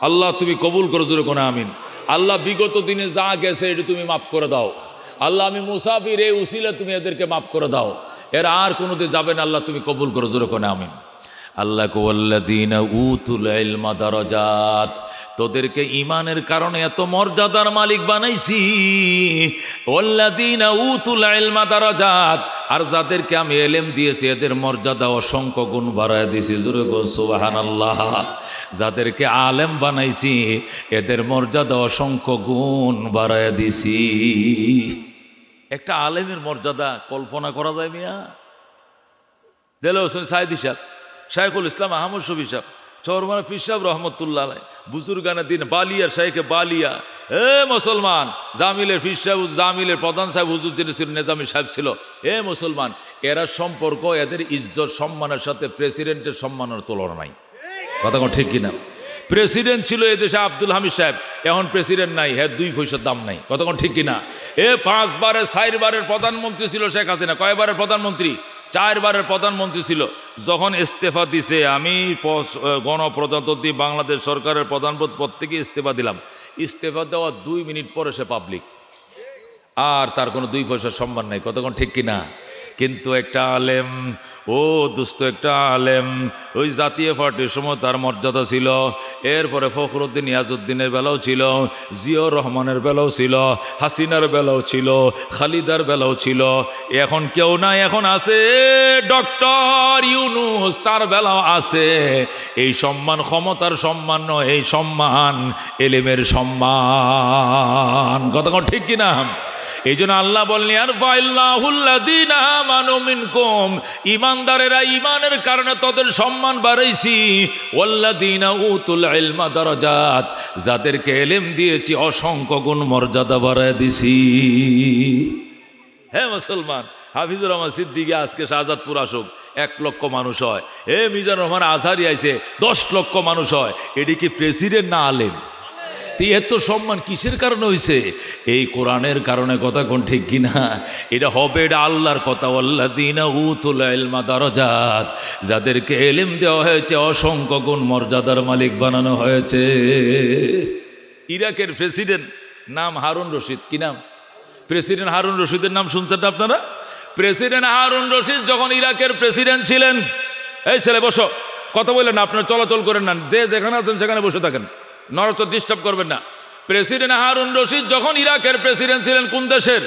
আল্লাহ তুমি কবুল করো, জোরে কোন আমিন। আল্লাহ বিগত দিনে যা গেছে এটা তুমি মাফ করে দাও। আল্লাহ আমি মুসাফির, এই উসিলা তুমি এদেরকে মাফ করে দাও, এরা আর কোনোদিন যাবে না, আল্লাহ তুমি কবুল করো, জোরে কোন আমিন। আল্লাহ ওয়াল্লাযীনা উতুল ইলমা দারাজাত, তোদেরকে ইমানের কারণে এত মর্যাদার মালিক বানাইছি। ওয়াল্লাযীনা উতুল ইলমা দারাজাত, আর যাদেরকে আমি ইলম দিয়েছি এদের মর্যাদা অসংখ্য গুণ বাড়ায় দিয়েছি, জোরে বল সুবহানাল্লাহ। যাদেরকে আলেম বানাইছি এদের মর্যাদা অসংখ্য গুণ বাড়ায় দিছি। একটা আলেমের মর্যাদা কল্পনা করা যায় মিয়া? দেলোয়ার হোসেন সাইদি সাহেব, শাইখুল ইসলাম আহমদ শফি সাহেব, চরমানা ফির সাহেব রহমতুল্লাহ আলাইহি, বুজুর্গানের দিন বালিয়ার শাইখে বালিয়া, মুসলমান জামিলের ফির সাহেব, জামিলের প্রধান সাহেব হুজুর যিনি ছিল নেজামি সাহেব ছিল, মুসলমান, এরা সম্পর্ক, এদের ইজ্জত সম্মানের সাথে প্রেসিডেন্টের সম্মানের তুলনা নাই। কথা কোন ঠিক কিনা? প্রেসিডেন্ট ছিল এদেশে আব্দুল হামিদ সাহেব, এখন প্রেসিডেন্ট নাই, হ্যাঁ 2 পয়সার দাম নাই। কথা কোন ঠিক কিনা? 5 বারের 4 বারের প্রধানমন্ত্রী ছিল শেখ হাসিনা। কয়বারের প্রধানমন্ত্রী? 4 বারের প্রধানমন্ত্রী ছিল। যখন ইস্তেফা দিছে, আমি গণপ্রজাতন্ত্রী বাংলাদেশ সরকারের প্রধান পদ থেকে ইস্তেফা দিলাম, ইস্তেফা দেওয়া 2 মিনিট পরে সে পাবলিক, আর তার কোনো 2 পয়সার সম্মান নাই। কতক্ষণ ঠিক কিনা? কিন্তু একটা আলেম, ও দোস্ত, একটা আলেম, ওই জাতীয় পার্টির সময় তার মর্যাদা ছিল, এরপরে ফখরুদ্দিন ইয়াজউদ্দিনের বেলাও ছিল, জিয়াউর রহমানের বেলাও ছিল, হাসিনার বেলাও ছিল, খালিদার বেলাও ছিল, এখন কেউ নাই, এখন আছে ডক্টর ইউনূস, তার বেলাও আছে। এই সম্মান ক্ষমতার সম্মান নয়, এই সম্মান এলেমের সম্মান। কতক্ষণ ঠিক কিনা? এই জন্য আল্লাহ বললেন আর ফাইল্লাহুল্লাযীনা আমানু মিনকুম, ঈমানদারেরা ঈমানের কারণে তাদের সম্মান বাড়াইছি, ওয়াল্লাযীনা উতুল ইলমা দারাজাত, যাদেরকে ইলম দিয়েছি অসংখ্য গুণ মর্যাদা বাড়ায় দিছি। হ্যাঁ মুসলমান, হাফিজুর রহমান সিদ্দিকী আজকে শাহজাদপুর আসুক 1 লক্ষ মানুষ হয়, মিজানুর রহমান আজহারি আইছে 10 লক্ষ মানুষ হয়, এটি কি প্রেসিডেন্ট না আলেম? এত সম্মান কিসের কারণে হয়েছে? এই কোরআনের কারণে। কথা কোন ঠিক কিনা? এটা হবে, এটা আল্লাহর কথা। ওয়াল্লাযীনা উতুল ইলমা দারাজাত, যাদেরকে ইলম দেওয়া হয়েছে অসংখ্য গুণ মর্যাদার মালিক বানানো হয়েছে। ইরাকের প্রেসিডেন্ট নাম হারুন রশিদ। কি নাম? প্রেসিডেন্ট হারুন রশিদের নাম শুনছেন না আপনারা? প্রেসিডেন্ট হারুন রশিদ যখন ইরাকের প্রেসিডেন্ট ছিলেন, এই ছেলে বসো, কথা বললেন না, আপনারা চলাচল করেন না, যে যেখানে আছেন সেখানে বসে থাকেন, নড়চড় ডিস্টার্ব করবেন না। প্রেসিডেন্ট হারুন রশিদ যখন ইরাকের প্রেসিডেন্ট ছিলেন, কোন দেশের?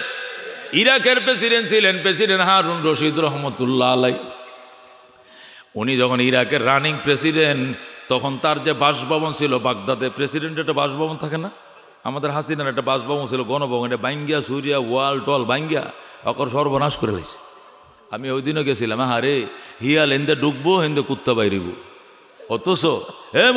ইরাকের প্রেসিডেন্ট ছিলেন প্রেসিডেন্ট হারুন রশিদ রহমতুল্লাহ আলাই। উনি যখন ইরাকের রানিং প্রেসিডেন্ট, তখন তার যে বাসভবন ছিল বাগদাদে, প্রেসিডেন্টের একটা বাসভবন থাকে না? আমাদের হাসিনার একটা বাসভবন ছিল, গণভবন, এটা বাইঙ্গিয়া সুরিয়া ওয়াল টল বাইঙ্গিয়া অকর সর্বনাশ করে লাইছে। আমি ওই দিনও গেছিলাম, হারে হিয়াল হেন্দে ঢুকবো, হেন্দে কুত্তা বাইরিব। অথচ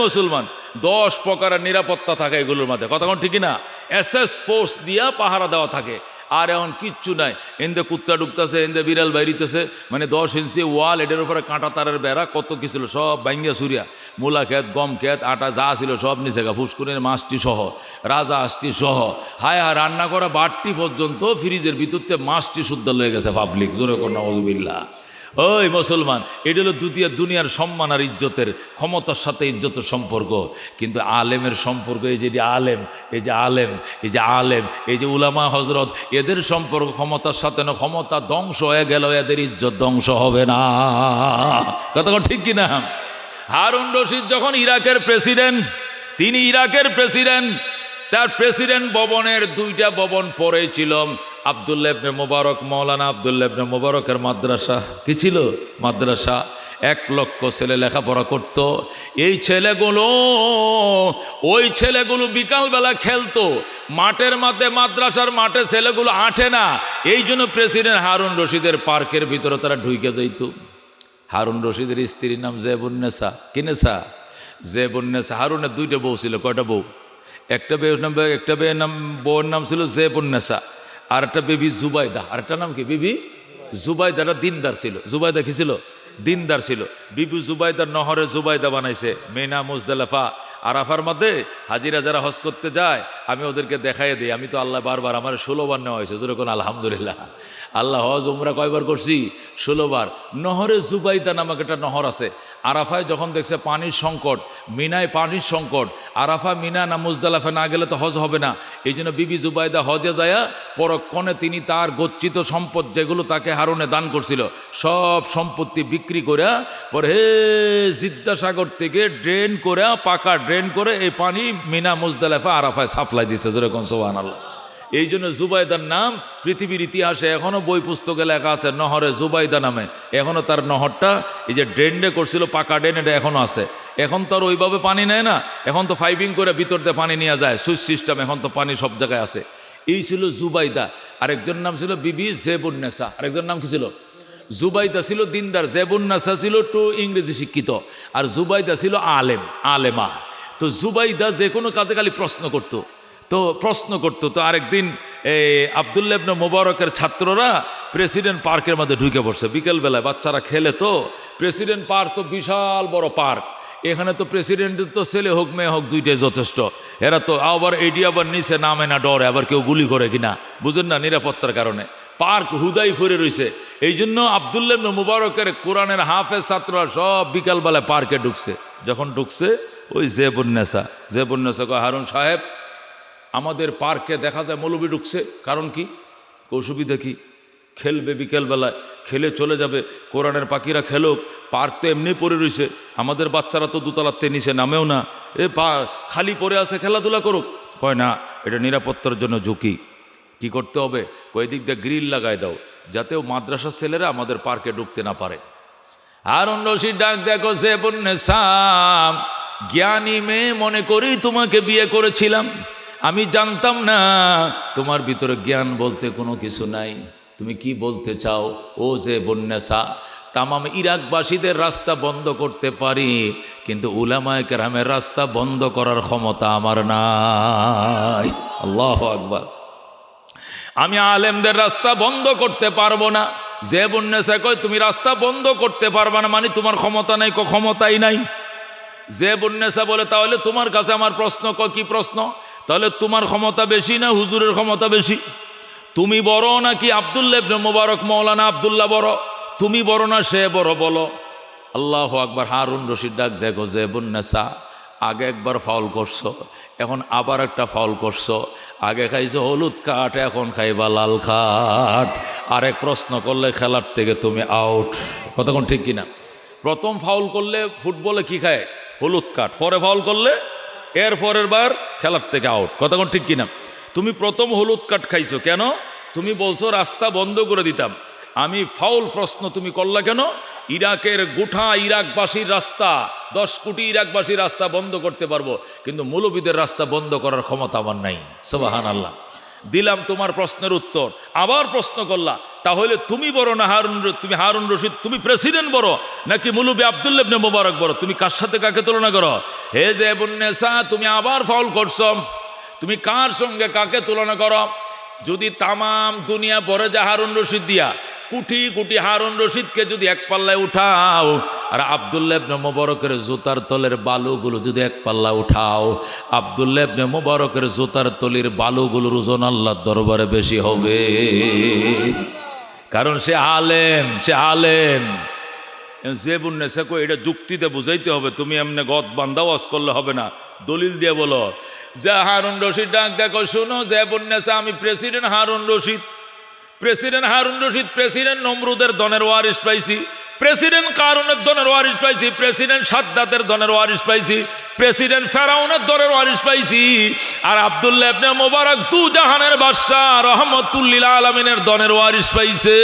মুসলমান 10 প্রকারের নিরাপত্তা থাকে এগুলোর মধ্যে। কথা কোন ঠিকই না? এসএস ফোর্স দিয়া পাহারা দেওয়া থাকে। আর এখন কিচ্ছু নাই, এন্দে কুত্তা ঢুকতেছে, এন্দে বিড়াল বাইরিতেছে, মানে 10 ইঞ্চি ওয়াল, এটার উপরে কাঁটা তারের বেড়া, কত কি ছিল সব বাইঙ্গিয়া সুরিয়া। মূলা ক্ষেত, গম ক্ষেত, আটা যা ছিল সব নিচে গা, ফুসকুনের মাছটি সহ, রাজা হাঁসটি সহ, হায় হায় রান্না করা বাটটি পর্যন্ত ফ্রিজের ভিতরতে মাছটি শুদ্ধ লয়ে গেছে পাবলিক। জোরে কর নাউযুবিল্লাহ। ওই মুসলমান, এটা হলো দুনিয়ার সম্মান আর ইজ্জতের, ক্ষমতার সাথে ইজ্জতের সম্পর্ক। কিন্তু আলেমের সম্পর্ক, এই যে আলেম, এই যে আলেম, এই যে আলেম, এই যে উলামা হজরত, এদের সম্পর্ক ক্ষমতার সাথে না। ক্ষমতা ধ্বংস হয়ে গেল, এদের ইজ্জত ধ্বংস হবে না। কথা ঠিক কিনা? হারুন রশিদ যখন ইরাকের প্রেসিডেন্ট, তিনি ইরাকের প্রেসিডেন্ট, তার প্রেসিডেন্ট ভবনের 2টা ভবন পরেই ছিল আব্দুল্লাহ ইবনে মুবারক, মৌলানা আব্দুল্লাহ ইবনে মুবারকের মাদ্রাসা। কি ছিল? মাদ্রাসা। 1 লক্ষ ছেলে লেখাপড়া করত। এই ছেলেগুলো, ওই ছেলেগুলো বিকালবেলা খেলতো মাঠের মাঠে, মাদ্রাসার মাঠে ছেলেগুলো আঁটে না। এই জন্য প্রেসিডেন্ট হারুন রশিদের পার্কের ভিতরে তারা ঢুকে যাইত। হারুন রশিদের স্ত্রীর নাম জেবুন্নেসা। কি নেসা? জেবুন্নেসা। হারুনের 2টা বউ ছিল। কয়টা বউ? একটা বউয়ের নাম ছিল জেবুন্নেসা, আর একটা বিবি জুবাইদা। আর একটা নাম কি? বিবি জুবাইদাটা দিনদার ছিল। জুবাইদা কি ছিল? দিনদার ছিল। বিবি জুবাইদার নহরে জুবাইদা বানাইছে। মেনা মুজদালিফা আরাফার মধ্যে হাজিরা যারা হজ করতে যায়, আমি ওদেরকে দেখাই দিই। আমি তো আল্লাহ বারবার, আমার 16 বার নেওয়া হয়েছে। যেরকম আলহামদুলিল্লাহ, আল্লাহ হজ উমরা কয়বার করছি? 16 বার। নহরে জুবাইদা নামক একটা নহর আছে। আরাফায় যখন দেখছে পানির সংকট, মিনায় পানির সংকট, আরাফা মিনা না মুজদালিফা না গেলে তো হজ হবে না। এই জন্য বিবি জুবাইদা হজে যায়া পরক্ষণে তিনি তার গচ্ছিত সম্পদ যেগুলো তাকে হারুনে দান করছিল, সব সম্পত্তি বিক্রি করে পরে জিদ্দাসাগর থেকে ড্রেন করে, পাকা ড্রেন করে এই পানি মিনা মুজদালিফা আরাফায় সাপ্লাই দিছে। যেরকম সুবহানাল্লাহ। এই জন্য জুবাইদার নাম পৃথিবীর ইতিহাসে এখনো বই পুস্তকে লেখা আছে নহরে জুবাইদা নামে। এখনো তার নহরটা, এই যে ড্রেনটা করছিল পাকা ড্রেন, এটা এখনো আছে। এখন তো আর ওইভাবে পানি নেয় না, এখন তো পাইপিং করে ভিতর দিয়ে পানি নিয়ে যায়, সুইচ সিস্টেম, এখন তো পানি সব জায়গায় আছে। এই ছিল জুবাইদা। আরেকজন নাম ছিল বিবি জেবুন্নেসা। আরেকজন নাম কি ছিল? জুবাইদা ছিল দিনদার, জেবুন্নেসা ছিল একটু ইংরেজি শিক্ষিত, আর জুবাইদা ছিল আলেম, আলেমা। তো জুবাইদা যে কোনো কাজে খালি প্রশ্ন করতো। তো আরেকদিন আব্দুল্লাহ ইবনে মুবারকের ছাত্ররা প্রেসিডেন্ট পার্কের মধ্যে ঢুকে পড়ছে বিকেলবেলায়। বাচ্চারা খেলে তো। প্রেসিডেন্ট পার্ক তো বিশাল বড় পার্ক। এখানে তো প্রেসিডেন্টের তো ছেলে হোক মেয়ে হোক দুইটাই যথেষ্ট। এরা তো আবার এটি আবার নিচে নামে না, ডরে আবার কেউ গুলি করে কিনা, বুঝেন না, নিরাপত্তার কারণে পার্ক হুদাই ফিরে রয়েছে। এই জন্য আব্দুল্লাহ ইবনে মুবারকের কোরআনের হাফেজ ছাত্ররা সব বিকালবেলায় পার্কে ঢুকছে। যখন ঢুকছে ওই জেবুন্নেসা কয়, হারুন সাহেব, আমাদের পার্কে দেখা যায় মৌলবি ঢুকছে, কারণ কি? অসুবিধা কি? খেলবে বিকেলবেলায়, খেলে চলে যাবে, কোরআনের পাখিরা খেলুক, পার্ক তো এমনি পড়ে রয়েছে, আমাদের বাচ্চারা তো দোতলাতে নিচে নামেও না, খালি পড়ে আছে, খেলাধুলা করুক। কয় না, এটা নিরাপত্তার জন্য ঝুঁকি। কি করতে হবে? কয় দিক দিয়ে গ্রিল লাগাই দাও, যাতেও মাদ্রাসার ছেলেরা আমাদের পার্কে ঢুকতে না পারে। হারুন রশিদ ডাক দেখো, জেবুন্নেসা, জ্ঞানী মেয়ে মনে করেই তোমাকে বিয়ে করেছিলাম, আমি জানতাম না তোমার ভিতরে জ্ঞান বলতে কোনো কিছু নাই, তুমি কি বলতে চাও? ও যে বন্যেসা, তামাম ইরাকবাসীদের রাস্তা বন্ধ করতে পারি, কিন্তু উলামায়ে কেরামের রাস্তা বন্ধ করার ক্ষমতা আমার নাই। আল্লাহু আকবার। আমি আলেমদের রাস্তা বন্ধ করতে পারবো না। যে বন্যেসা কয় তুমি রাস্তা বন্ধ করতে পারবা না, মানে তোমার ক্ষমতা নাই, ক্ষমতাই নাই। যে বন্যেসা বলে তাহলে তোমার কাছে আমার প্রশ্ন, কি প্রশ্ন? তাহলে তোমার ক্ষমতা বেশি না হুজুরের ক্ষমতা বেশি? তুমি বড় নাকি আব্দুল্লাহ ইবনে মুবারক মাওলানা আব্দুল্লাহ বড়? তুমি বড় না সে বড়, বলো। আল্লাহু আকবার। হারুন রশিদ ডাক দেখো, যে বন্যেসা আগে একবার ফাউল করছো, এখন আবার একটা ফাউল করছো। আগে খাইছো হলুদ কাঠ, এখন খাইবা লাল কাঠ। আরেক প্রশ্ন করলে খেলার থেকে তুমি আউট। কতক্ষণ ঠিক কিনা? প্রথম ফাউল করলে ফুটবলে কি খায়? হলুদ কাঠ। পরে ফাউল করলে এর পরের বার খেলার থেকে আউট। কতক্ষণ ঠিক কিনা? তুমি প্রথম হলুদ কাঠ খাইছো কেন? তুমি বলছো রাস্তা বন্ধ করে দিতাম। আমি ফাউল প্রশ্ন তুমি করলা কেন? ইরাকের গোটা ইরাকবাসীর রাস্তা, 10 কোটি ইরাকবাসীর রাস্তা বন্ধ করতে পারবো, কিন্তু মৌলবীদের রাস্তা বন্ধ করার ক্ষমতা আমার নাই। সুবহানাল্লাহ। দিলাম তোমার প্রশ্নের উত্তর, আবার প্রশ্ন করলা, তাহলে তুমি বড় না তুমি হারুন রশিদ, তুমি প্রেসিডেন্ট বড় নাকি মৌলবী আব্দুল্লাহ ইবনে মুবারক বড়? তুমি কার সাথে কাকে তুলনা করো? হে যে বন্যেসা, তুমি আবার ফাউল করছো। তুমি কার সঙ্গে কাকে তুলনা করো? যদি তামাম দুনিয়া ভরে যায় হারুন রশিদ দিয়া, কোটি কোটি হারুন রশিদকে যদি এক পাল্লায় উঠাও, আর আব্দুল্লাহ ইবনে মুবারকের জুতার তলের বালুগুলো যদি এক পাল্লা উঠাও, আব্দুল্লাহ ইবনে মুবারকের জুতার তলির বালুগুলোর ওজন আল্লাহর দরবারে বেশি হবে। কারণ সে আলেম, সে আলেম। যে বন্যেসা কো এটা যুক্তিতে বুঝাইতে হবে, তুমি এমনি গদ বান্ধা ওয়াজ করলে হবে না, দলিল দিয়ে বলো। যে হারুন রশিদ ডাক দেখো, শোনো যে বন্যেসা, আমি president Harun Rashid. President Harun Rashid, president নমরুদের দনের ওয়ারিস পাইছি, প্রেসিডেন্ট কারুনের দনের ওয়ারিস পাইছি, প্রেসিডেন্ট সাদ্দাতের দনের ওয়ারিস পাইছি, প্রেসিডেন্ট ফেরাউনের দনের ওয়ারিস পাইছি, আর আব্দুল্লাহ ইবনে মুবারক দু জাহানের বাদশা রহমাতুল লিল আলামিনের দনের ওয়ারিস পাইছে।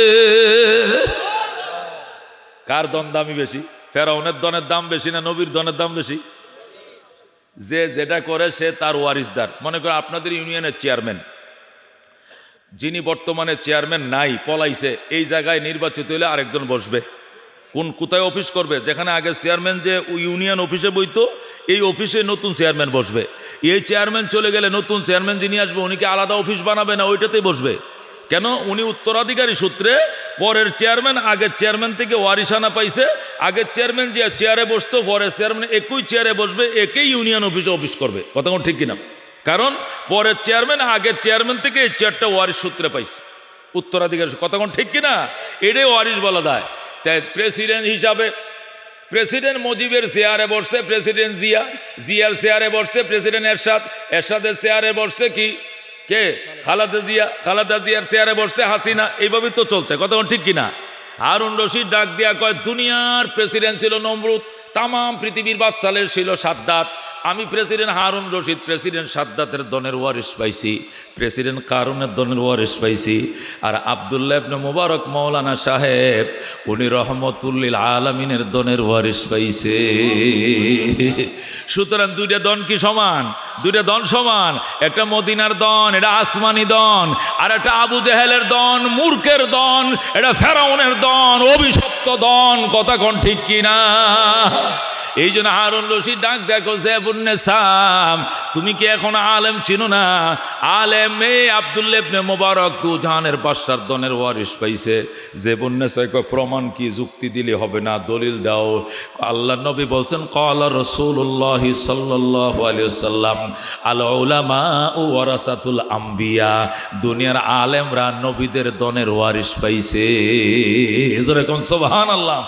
কার দন দামি বেশি? ফেরাউনের দনের দাম বেশি না নবীর দনের দাম বেশি? যে যেটা করে সে তার ওয়ারিসদার। মনে করো আপনাদের ইউনিয়নের চেয়ারম্যান, যিনি বর্তমানে চেয়ারম্যান নাই, পলাইছে, এই জায়গায় নির্বাচিত হলে আরেকজন বসবে। কোথায় অফিস করবে? যেখানে আগে চেয়ারম্যান যে ইউনিয়ন অফিসে বইতো, এই অফিসে নতুন চেয়ারম্যান বসবে। এই চেয়ারম্যান চলে গেলে নতুন চেয়ারম্যান যিনি আসবে, উনিকে আলাদা অফিস বানাবে না, ওইটাতেই বসবে। কেন? উনি উত্তরাধিকারী সূত্রে পরের চেয়ারম্যান আগের চেয়ারম্যান থেকে ওয়ারিসানা পাইছে। আগের চেয়ারম্যান যে চেয়ারে বসতো, পরের চেয়ারম্যান একই চেয়ারে বসবে, একেই ইউনিয়ন অফিসে অফিস করবে। কথা কোন ঠিক কিনা? কারণ পরের চেয়ারম্যান আগের চেয়ারম্যান থেকে এই চেয়ারটা ওয়ারিশ সূত্রে পাইছে, উত্তরাধিকারী। কথা কোন ঠিক কিনা? এটাই ওয়ারিশ বলা যায়। তাই প্রেসিডেন্ট হিসাবে প্রেসিডেন্ট মুজিবের চেয়ারে বসছে প্রেসিডেন্ট জিয়া, জিয়ার চেয়ারে বসছে প্রেসিডেন্ট এরশাদ, এরশাদের চেয়ারে বসছে কি কে? খালেদা জিয়া, খালেদা জিয়ার চেয়ারে বসছে হাসিনা। এইভাবেই তো চলছে। কথা ঠিক কিনা? হারুন রশিদ ডাক দিয়া কয়, দুনিয়ার প্রেসিডেন্ট ছিল নমরুদ, তামাম পৃথিবীর বাদশাহের ছিল সাদ্দাত। আমি প্রেসিডেন্ট হারুন রশিদ প্রেসিডেন্ট সাদ্দাতের দনের ওয়ারিস পাইছি, প্রেসিডেন্ট কারুনের দনের ওয়ারিস পাইছি। আর আব্দুল্লাহ ইবনে মুবারক মাওলানা সাহেব, উনি রহমাতুল লিল আলামিনের দনের ওয়ারিস পাইছে। সুতরাং দুইটা দন কি সমান? দুইটা দন সমান। একটা মদিনার দন, এটা আসমানি দন, আর একটা আবু জেহেলের দন, মূর্খের দন, এটা ফেরাউনের দন, অভিশপ্ত দন। কথা কোন ঠিক কিনা? এই জন্য হারুন রশিদ ডাক দেখো, যে বুন্নেসাম, তুমি কি এখন আলেম চিনো না? আলেম এই আব্দুল্লাহ ইবনে মুবারক দু জাহানের বাদশার দনের ওয়ারিস পাইছে। যে বুন্নেসাই কয়, প্রমাণ কি? যুক্তি দিলে হবে না, দলিল দাও। আল্লাহ নবী বলছেন, ক্বালা রাসূলুল্লাহ সাল্লাল্লাহু আলাইহি ওয়াসাল্লাম, আল উলামা ওয়ারাসাতুল আম্বিয়া, দুনিয়ার আলেমরা নবীদের দনের ওয়ারিস পাইছে। জোরে কোন সুবহানাল্লাহ।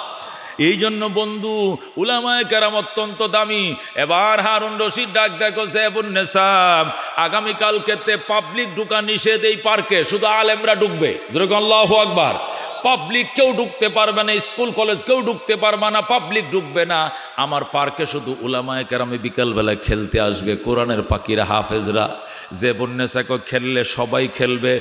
এই জন্য বন্ধু, উলামায়ে কেরাম অত্যন্ত দামি। এবার হারুন রশিদ ডাক দেখো, জেবুন্নেসাম, আগামীকালকেতে পাবলিক ঢুকা নিষেধ এই পার্কে, শুধু আলেমরা ঢুকবে। যেরকম আল্লাহু আকবার। পাবলিক কেউ ঢুকতে পারবে না, স্কুল কলেজ কেউ ঢুকতে পারবে না, পাবলিক ঢুকবে না। আমার পার্কে শুধু উলামায়ে কেরামে বিকালবেলায় খেলতে আসবে, কোরআনের পাখিরা, হাফেজরা। যে বন্যেসাকে খেললে সবাই খেলবে,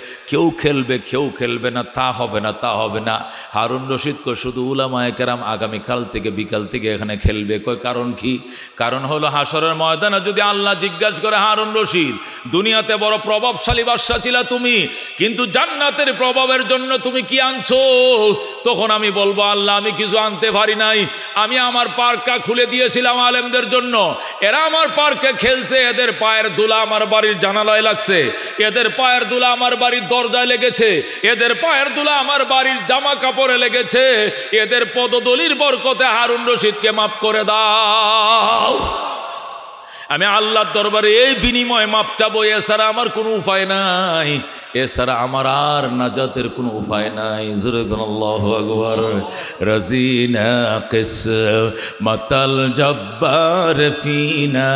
কেউ খেলবে না, তা হবে না, তা হবে না। হারুন রশিদ কয় শুধু উলামায়ে কেরাম আগামীকাল থেকে বিকাল থেকে এখানে খেলবে। কয় কারণ কি? কারণ হলো হাসরের ময়দানে যদি আল্লাহ জিজ্ঞাসা করে, হারুন রশিদ দুনিয়াতে বড় প্রভাবশালী বাদশা ছিলা তুমি, কিন্তু জান্নাতের প্রভাবের জন্য তুমি কি আনছো? তখন আমি বলবো, আল্লাহ আমি কিছু আনতে পারি নাই, আমি আমার পার্কটা খুলে দিয়েছিলাম আলেমদের জন্য, এরা আমার পার্কে খেলছে, এদের পায়ের ধুলা আমার বাড়ির জানালায় লাগছে, এদের পায়ের ধুলা আমার বাড়ির দরজায় লেগেছে, এদের পায়ের ধুলা আমার বাড়ির জামা কাপড়ে লেগেছে, এদের পদদলির বরকতে হারুন রশিদকে মাফ করে দাও। আমি আল্লাহর দরবারে এই বিনিময়ে মাপ চাবো, এছাড়া আমার কোনো উপায় নাই, এছাড়া আমার আর নাজাতের কোনো উপায় নাই। জোরে বলুন আল্লাহু আকবার। রাজিনা কিসমাতাল জব্বার ফিনা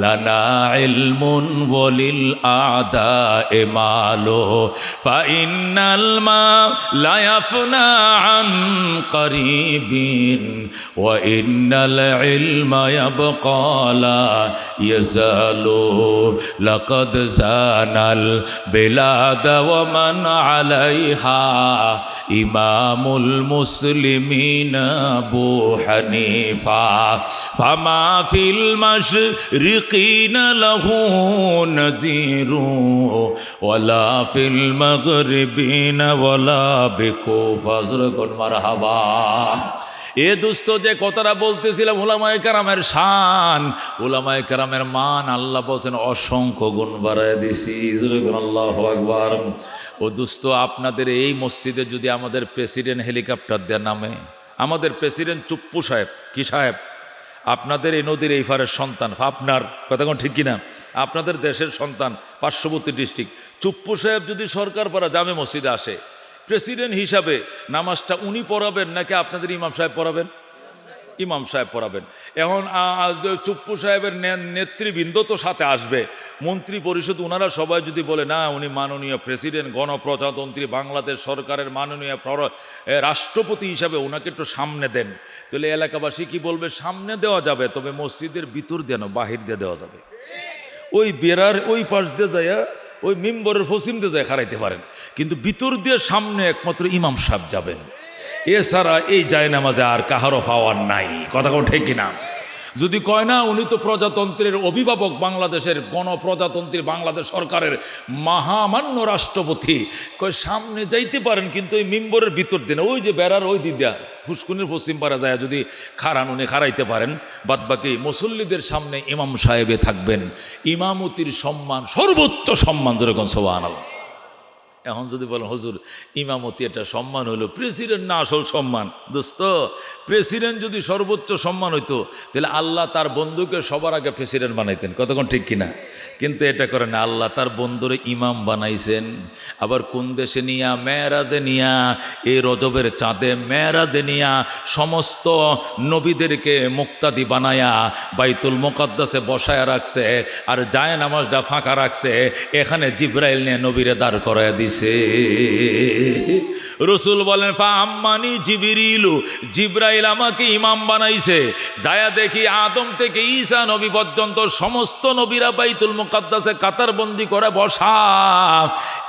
লানা ইলমুন ওয়ালিল আদায়ে মালো ফা ইন্নাল মা লা ইয়াফনা আন করিবিন ওয়া ইন্নাল ইলমা ইয়াবকা লা ইয়াজালু লাকাদ জানাল বিলাদ ওয়া মান আলাইহা ইমামুল মুসলিমিন আবু হানিফা ফামা ফিল মাশরিকিন লাহু নাযীরু ওয়ালা ফিল মাগরিবিন ওয়ালা বিকুফা। যখন মারহাবা। এ দুস্থ যে কথাটা বলতেছিলাম উলামায়ে কেরামের শান, উলামায়ে কেরামের মান আল্লাহ বলছেন অসংখ্য গুণ বাড়ায় দিছি। আল্লাহু আকবার। ও দুস্থ আপনাদের এই মসজিদে যদি আমাদের প্রেসিডেন্ট হেলিকপ্টার দেওয়া নামে, আমাদের প্রেসিডেন্ট চুপ্পু সাহেব, কি সাহেব, আপনাদের এই নদীর এই পারের সন্তান, আপনার কথা কোন ঠিক কিনা, আপনাদের দেশের সন্তান, পার্শ্ববর্তী ডিস্ট্রিক্ট, চুপ্পু সাহেব যদি সরকার পাড়া জামে মসজিদে আসে, প্রেসিডেন্ট হিসাবে নামাজটা উনি পড়াবেন নাকি আপনাদের ইমাম সাহেব পড়াবেন? ইমাম সাহেব পড়াবেন। এখন চুপ্পু সাহেবের নেতৃবৃন্দ তো সাথে আসবে, মন্ত্রী পরিষদ, ওনারা সবাই যদি বলে না উনি মাননীয় প্রেসিডেন্ট, গণপ্রজাতন্ত্রী বাংলাদেশ সরকারের মাননীয় রাষ্ট্রপতি হিসাবে ওনাকে একটু সামনে দেন, তাহলে এলাকাবাসী কি বলবে? সামনে দেওয়া যাবে, তবে মসজিদের ভিতর দিয়ে না, বাহির দিয়ে দেওয়া যাবে। ওই বেড়ার ওই পাশ দিয়ে যায়, ওই মিম্বরের পশ্চিম দিয়ে যায় খারাইতে পারেন, কিন্তু ভিতর দিয়ে সামনে একমাত্র ইমাম সাহেব যাবেন, এছাড়া এই জায়নামাজে আর কাহারও পাওয়ার নাই। কথা কোন ঠিক কিনা? যদি কয় না উনি তো প্রজাতন্ত্রের অভিভাবক, বাংলাদেশের গণপ্রজাতন্ত্রী বাংলাদেশ সরকারের মহামান্য রাষ্ট্রপতি, কয় সামনে যাইতে পারেন, কিন্তু ওই মিম্বরের ভিতর দিন, ওই যে বেড়ার ওই দিদা ফুসকুনির পশ্চিম পাড়া যায় যদি খারান উনি খারাইতে পারেন, বাদবাকি মুসল্লিদের সামনে ইমাম সাহেবে থাকবেন। ইমামতির সম্মান সর্বোচ্চ সম্মান, যেরকম সুবহানাল্লাহ। এখন যদি বলেন হুজুর ইমামতি এটা সম্মান হইল, প্রেসিডেন্ট না আসল সম্মান। দোস্ত, প্রেসিডেন্ট যদি সর্বোচ্চ সম্মান হইতো তাহলে আল্লাহ তার বন্ধুকে সবার আগে প্রেসিডেন্ট বানাইতেন। কতক্ষণ ঠিক কিনা? কিন্তু এটা করে না, আল্লাহ তার বন্ধুরে ইমাম বানাইছেন। আবার কোন দেশে নিয়া? মেরাজে নিয়া, এই রজবের চাঁদে মেরাজে নিয়া সমস্ত নবীদেরকে মুক্তাদি বানায়া বাইতুল মুকাদ্দাসে বসায়া রাখছে, আর যায় নামাজটা ফাঁকা রাখছে, এখানে জিব্রাইল নিয়ে নবীরে দাঁড় করায় দিছে। রসুল বলেন ফা আম্মানি জিবরিলু, জিব্রাইল আমাকে ইমাম বানাইছে। যায়া দেখি আদম থেকে ঈসা নবী পর্যন্ত সমস্ত নবীরা বাইতুল মুকাদ্দাসে কাতারবন্দি করে বসা,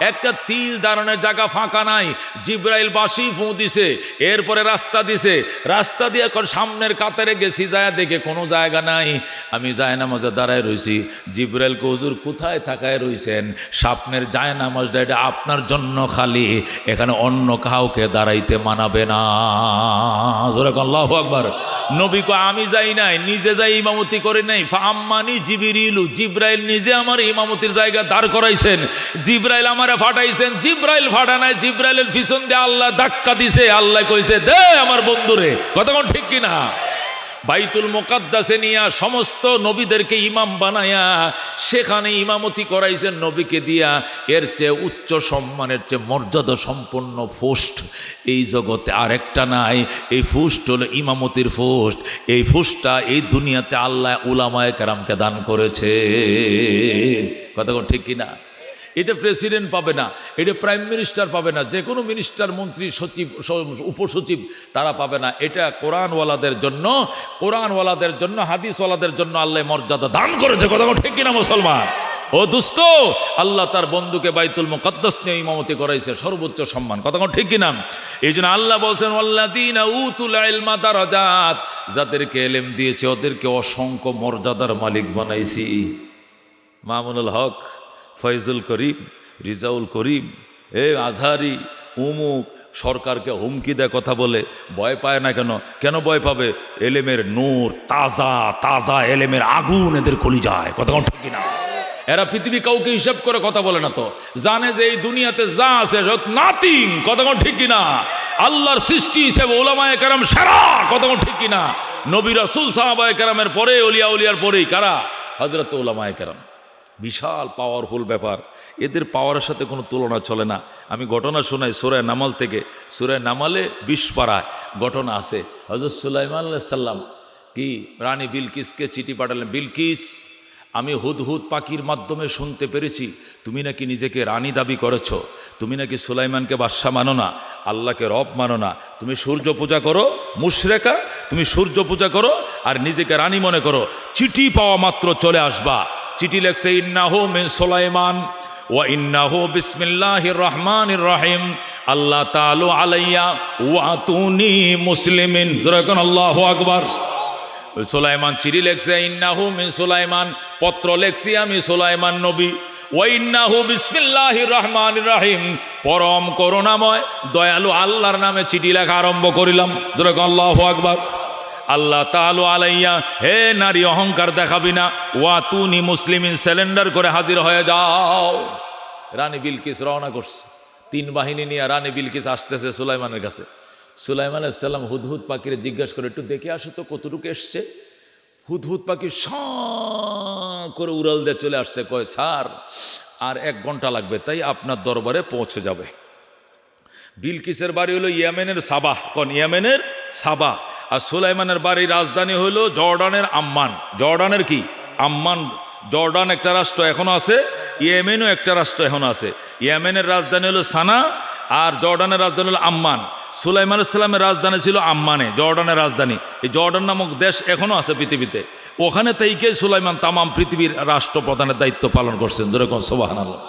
একটা তিল দাঁড়ানোর জায়গা ফাঁকা নাই। জিব্রাইল বাঁশি ফুঁ দিছে, এরপরে রাস্তা দিছে, রাস্তা দিয়ে এখন সামনের কাতারে গেছি, যায়া দেখে কোনো জায়গা নাই। আমি জায়নামাজে দাঁড়ায় রইছি, জিব্রাইলকে হুজুর কোথায় থাকায় রইছেন? স্বপ্নের জায়নামাজটা এটা আপনার জন্য খালি, এখানে অন্য কাউকে দাঁড়াইতে মানাবে না। আল্লাহু আকবার। নবী কো আমি যাই নাই, নিজে যাই ইমামতি করে নাই। ফাম্মানি জিবরিলু, জিব্রাইল নিজে আমার ইমামতির জায়গা দাঁড় করাইছেন। জিব্রাইল আমারে ফাটাইছেন, জিব্রাইল ফাটা নাই, জিব্রাইলের পিছন দিয়ে আল্লাহ ধাক্কা দিছে। আল্লাহ কইছে দে আমার বন্ধুরে। কতক্ষণ ঠিক কিনা? বাইতুল মুকাদ্দাসে নিয়া সমস্ত নবীদেরকে ইমাম বানায়া সেখানে ইমামতি করাইছেন নবীকে দিয়া। এর চেয়ে উচ্চ সম্মানের চেয়ে মর্যাদা সম্পন্ন পোস্ট এই জগতে আরেকটা নাই। এই পোস্ট হলো ইমামতির পোস্ট। এই পোস্টটা এই দুনিয়াতে আল্লাহ উলামায়ে কেরামকে দান করেছে। কথা ঠিক কিনা? এটা প্রেসিডেন্ট পাবে না, এটা প্রাইম মিনিস্টার পাবে না, যে কোনো মিনিস্টার, মন্ত্রী, সচিব, উপসচিব তারা পাবে না। এটা কোরআনওয়ালাদের জন্য, কোরআনওয়ালাদের জন্য, হাদিসওয়ালাদের জন্য আল্লাহ মর্যাদা দান করেছে। কথা ঠিক কিনা মুসলমান? ও দোস্ত, আল্লাহ তার বন্ধুকে বাইতুল মুকাদ্দাস নিয়ে ইমামতি করাইছে, সর্বোচ্চ সম্মান। কথা ঠিক কিনা? এই জন্য আল্লাহ বলছেন ওয়াল্লাযীনা উতুল ইলমা দারাজাত, যাদেরকে ইলম দিয়েছে ওদেরকে অসংখ্য মর্যাদার মালিক বানাইছি। মামুনুল হক, ফয়জুল করিম, রিজাউল করিম, আজহারি, উমুক সরকারকে হুমকি দেয়, কথা বলে, ভয় পায় না কেন? কেন ভয় পাবে? এলেমের নূর, তাজা তাজা এলেমের আগুন এদের কলিজায়। কথা ঠিক কিনা? এরা পৃথিবী কাউকে হিসাব করে কথা বলে না, তো জানে যে এই দুনিয়াতে যা আছে নাথিং। কথা ঠিক কিনা? আল্লাহর সৃষ্টি হিসেবে উলামায়ে কেরাম সেরা। কথা ঠিক কিনা? নবী রাসূল সাহাবায়ে কেরামের পরে, ওলিয়া উলিয়ার পরেই কারা? হযরত উলামায়ে কেরাম। বিশাল পাওয়ারফুল ব্যাপার, এদের পাওয়ারের সাথে কোনো তুলনা চলে না। আমি ঘটনা শোনাই সূরা নামাল থেকে। সূরা নামালে 20 পারায় ঘটনা আছে। হযরত সুলাইমান আলাইহিস সালাম কি রানী বিলকিসকে চিঠি পাঠালেন, বিলকিস, আমি হুদহুদ পাখির মাধ্যমে শুনতে পেরেছি তুমি নাকি নিজেকে রানী দাবি করেছ, তুমি নাকি সুলাইমানকে বাদশা মানো না, আল্লাহকে রব মানো না, তুমি সূর্য পূজা করো, মুশরিকা, তুমি সূর্য পূজা করো আর নিজেকে রানী মনে করো। চিঠি পাওয়া মাত্র চলে আসবা। চিঠি লেখছে ইন্নাহু মিন সুলাইমান ওয়া ইন্নাহু বিসমিল্লাহির রহমানির রহিম, আল্লাহ তাআলা আলাইয়া ওয়া আতুনি মুসলিমিন। জোরে কোন আল্লাহু আকবার। সুলাইমান চিঠি লেখছে ইন্নাহু মিন সুলাইমান, পত্র লেখছি আমি সুলাইমান নবী। ওয়া ইন্নাহু বিসমিল্লাহির রহমানির রহিম, পরম করুণাময় দয়ালু আল্লাহর নামে চিঠি লেখা আরম্ভ করিলাম। জোরে কোন আল্লাহু আকবার। আল্লাহ তাআলা আলাইয়া, হে নারী অহংকার দেখাবি না, ওয়া তুনি মুসলিমিন, স্যালেন্ডার করে হাজির হয়ে যাও। রানী বিলকিস রওনা করছে, 3 বাহিনী নিয়ে রানী বিলকিস আসতেছে সুলাইমানের কাছে। সুলাইমান আলাইহিস সালাম হুদহুদ পাখিরে জিজ্ঞাসা করে, একটু দেখে আসো তো কতটুকু এসছে। হুদহুদ পাখি করে উড়াল দিয়ে চলে আসছে, কয় স্যার আর 1 ঘন্টা লাগবে, তাই আপনার দরবারে পৌঁছে যাবে। বিলকিসের বাড়ি হলো ইয়েমেনের সাবা, কোন ইয়েমেনের সাবা, আর সুলাইমানের বাড়ির রাজধানী হলো জর্ডানের আম্মান। জর্ডানের কি? আম্মান। জর্ডান একটা রাষ্ট্র এখনো আছে, ইয়েমেনও একটা রাষ্ট্র এখনো আছে। ইয়েমেনের রাজধানী হলো সানা আর জর্ডানের রাজধানী হলো আম্মান। সুলাইমান আলাইহিস সালামের রাজধানী ছিল আম্মানে, জর্ডানের রাজধানী। এই জর্ডান নামক দেশ এখনো আছে পৃথিবীতে। ওখানে থেকেই সুলাইমান তামাম পৃথিবীর রাষ্ট্রপ্রধানের দায়িত্ব পালন করছেন। যেরকম সুবহানাল্লাহ।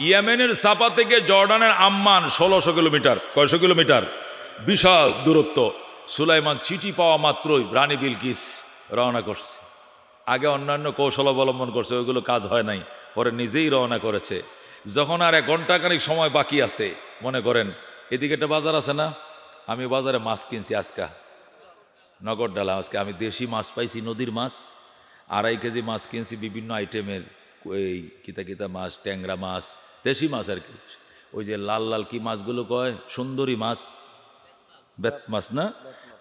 ইয়েমেনের সাবা থেকে জর্ডানের আম্মান 1600 কিলোমিটার। কয়শো কিলোমিটার? বিশাল দূরত্ব। সুলাইমান চিঠি পাওয়া মাত্রই রানী বিলকিস রওনা করছে। আগে অন্যান্য কৌশল অবলম্বন করছে, ওইগুলো কাজ হয় নাই, পরে নিজেই রওনা করেছে। যখন আর 1 ঘন্টাখানিক সময় বাকি আছে, মনে করেন এদিকে একটা বাজার আছে না, আমি বাজারে মাছ কিনছি আজকে, নগদ ডালা আজকে আমি দেশি মাছ পাইছি, নদীর মাছ 2.5 কেজি মাছ কিনছি, বিভিন্ন আইটেমের, এই কিতা মাছ, ট্যাংরা মাছ, দেশি মাছ আর কি। ওই যে লাল লাল কি মাছগুলো কয়, সুন্দরী মাছ, বেত মাছ না,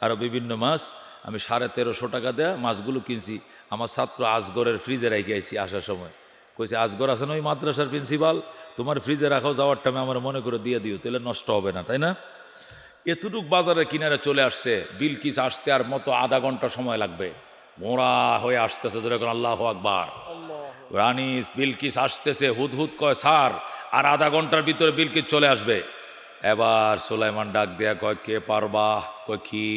আরও বিভিন্ন মাছ। আমি 1350 টাকা দেয়া মাছগুলো কিনছি। আমার ছাত্র আজগরের ফ্রিজে রেখে আইছি আসার সময়, কইছে আজগর আছে না ওই মাদ্রাসার প্রিন্সিপাল, তোমার ফ্রিজে রাখাও, যাওয়ার টাইমে আমার মনে করে দিয়ে দিও, তাহলে নষ্ট হবে না, তাই না? এতটুক বাজারের কিনারে চলে আসছে। বিলকিস আসতে আর মতো 1/2 ঘন্টা সময় লাগবে। মোড়া হয়ে আসতেছে, যেরকম আল্লাহু আকবার। রানী বিলকিস আসতেছে, হুদহুদ কয় স্যার আর 1/2 ঘন্টার ভিতরে বিলকিস চলে আসবে। এবার সুলাইমান ডাক দেয়া কয়, কে পারবা? কয় কি?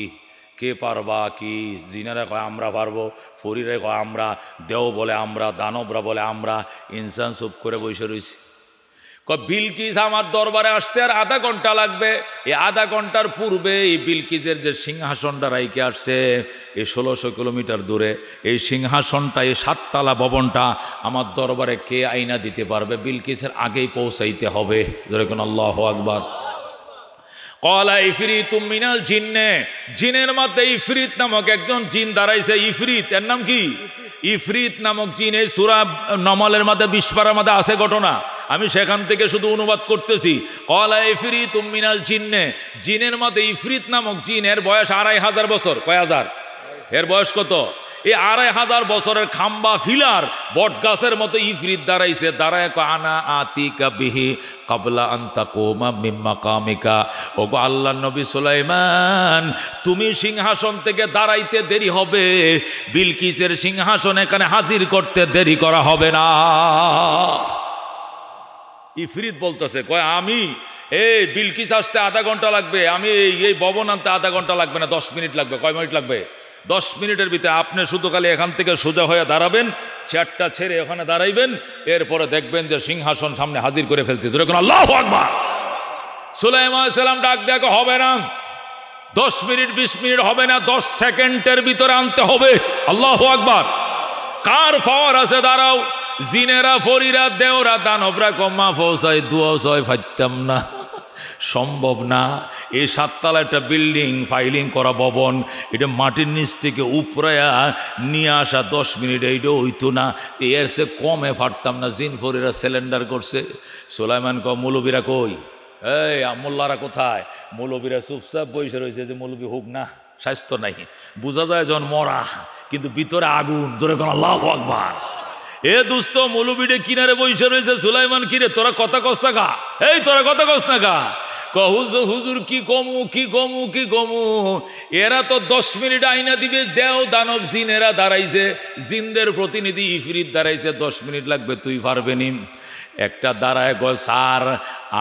কে পারবা কি? জিনারা কয় আমরা পারবো, ফরিরে কয় আমরা, দেও বলে আমরা, দানবরা বলে আমরা। ইনসান চুপ করে বসে রয়েছে। কয় বিলকিস আমার দরবারে আসতে আর 1/2 ঘন্টা লাগবে। এই 1/2 ঘন্টার পূর্বে এই বিলকিসের যে সিংহাসনটা রাইকে আসছে, এই 1600 কিলোমিটার দূরে, এই সিংহাসনটা, এই 7 তলা ভবনটা আমার দরবারে কে আইনা দিতে পারবে? বিলকিসের আগেই পৌঁছাইতে হবে। যেরকম আল্লাহু আকবার। কলা ইফরিতুম মিনাল জিন্নে, জিনের মধ্যে ইফরিত নামক একজন জিন দাঁড়াইছে। ইফরিত, এর নাম কি? ইফরিত নামক জিন। এই সূরা নামালের মধ্যে 20 পারার মধ্যে আছে ঘটনা, আমি সেখান থেকে শুধু অনুবাদ করতেছি। কলা ইফরিতুম মিনাল জিন্নে, জিনের মধ্যে ইফরিত নামক জিন, এর বয়স 2500 বছর। কয় হাজার? এর বয়স কত? এই 2500 বছরের খাম্বা ফিলার বট গাছের মতো ইফরিত দাঁড়াইছে, দাঁড়ায় আনা আতিকা বিহি কাবলা আন তাকুমা মিন মাকামিকা। ওগো আল্লাহর নবী সুলাইমান, তুমি সিংহাসন থেকে দাঁড়াইতে দেরি হবে, বিলকিসের সিংহাসন এখানে হাজির করতে দেরি করা হবে না। ইফরিত বলতেছে, কয় আমি এই বিলকিস আসতে আধা ঘন্টা লাগবে, আমি এই ভবন আনতে আধা ঘন্টা লাগবে না, 10 মিনিট লাগবে। কয় মিনিট লাগবে? 10 মিনিটের ভিতরে আপনি শুধু খালি এখান থেকে সোজা হয়ে দাঁড়াবেন, চেয়ারটা ছেড়ে ওখানে দাঁড়াইবেন, এরপরে দেখবেন যে সিংহাসন সামনে হাজির করে ফেলছে। যখন আল্লাহু আকবার। সুলাইমান আলাইহিস সালাম ডাক দেখো, হবে না 10 মিনিট 20 মিনিট হবে না, 10 সেকেন্ডের ভিতরে আনতে হবে। আল্লাহু আকবার। কার পাওয়ার আছে? দাঁড়াও। জিনেরা, ফরিরা, দেওরা, দানবরা কম্মা ফৌসাই দুয়াশয় ফাইতাম না, সম্ভব না। এই 7 তলা একটা বিল্ডিং, ফাইলিং করা ভবন, এটা মাটির নিচ থেকে উপরায়া নিয়ে আসা 10 মিনিট, এইটা হইতো না। এর সে কমে ফাটতাম না। জিন ফরিরা সিলিন্ডার করছে। সুলাইমান মৌলবীরা কই? এই মোল্লারা কোথায়? মৌলবীরা চুপচাপ বসে রয়েছে যে মৌলবী হোক না, স্বাস্থ্য নাই। বোঝা যায় যখন মরা, কিন্তু ভিতরে আগুন। জোরে কোন আল্লাহু আকবার। এ দুস্থ মৌলবীরে কিনারে বসে রয়েছে। সুলাইমান, কিরে তোরা কথা কস না গা? এই তোরা কথা কস না গা? হুজুর কি কমু কি কমু কি কমু, এরা তো 10 মিনিট আইনা দিবে। দেও দানব জিন এরা দাঁড়াইছে, জিনদের প্রতিনিধি ইফরিত দাঁড়াইছে, 10 মিনিট লাগবে, তুই পারবে নি? একটা দাঁড়ায় গো, স্যার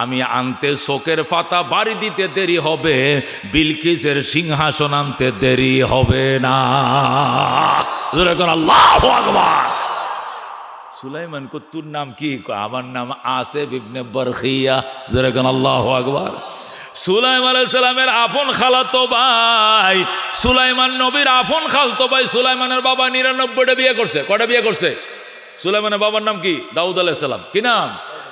আমি আনতে শোকের পাতা বাড়ি দিতে দেরি হবে, বিলকিসের সিংহাসন আনতে দেরি হবে না। আল্লাহু আকবার। সুলাইমান কো তোর নাম কি? আমার নাম আসিফ ইবনে বরখিয়া। যেরকম আল্লাহু আকবার। সুলাইমান আলাইহিস সালামের আপন খালাতো ভাই, সুলাইমান নবীর আপন খালাতো ভাই। সুলাইমানের বাবা 99টা বিয়ে করছে। কয়টা বিয়ে করছে? সুলাইমানের বাবার নাম কি? দাউদ আলাইহিস সালাম। কি নাম?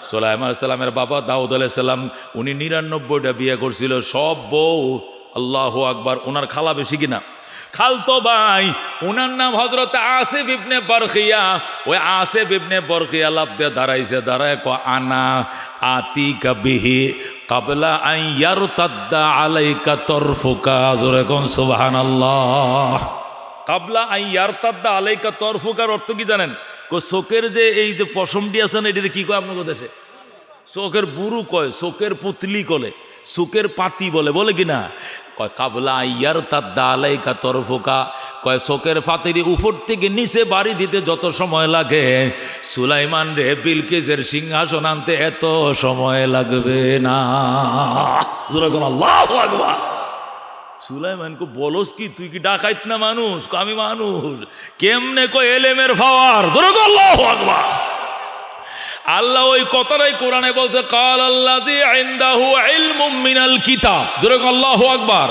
সুলাইমান আলাইহিস সালামের বাবা দাউদ আলাইহিস সালাম। উনি 99টা বিয়ে করছিল, সব বউ। আল্লাহু আকবার। ওনার খালা বেশি কিনা? খালতো ভাই। ওনার নাম হযরত আসিফ ইবনে বরখিয়া। ওই আসিফ ইবনে বরখিয়া লাভ দিয়ে দাঁড়াইছে, দাঁড়ায় কো আনা আতিকা বিহি কাবলা আন ইয়ারতাদ্দা আলাইকা তরফুকা। জোরে কোন সুবহানাল্লাহ। কাবলা আন ইয়ারতাদ্দা আলাইকা তরফুকার অর্থ কি জানেন? চোখের যে এই যে পশমটি আছে না, এটার কি কয় আপনাদের দেশে? চোখের বুরু কয়, চোখের পুতলি কলে, চোখের পাতি বলে, বলে কিনা? কয় কাবলা ইয়ারতাদ্দা আলাইকা তরফুকা, কয় চোখের ফাতির উপর থেকে নিচে বাড়ি দিতে যত সময় লাগে, সুলাইমান রে বিলকিসের সিংহাসন আনতে এত সময় লাগবে না। আল্লাহু আকবার। সুলাইমান কো বলস কি, তুই কি ডাকাইত না মানুষ? আমি মানুষ। কেমনে কো এলেমের পাওয়ার। আল্লাহু আকবার। আল্লাহ ওই কথাটাই কোরআনে বলছে, কাল আল্লাযী ইনদাহু ইলমুম মিনাল কিতাব। জোরে আল্লাহু আকবার।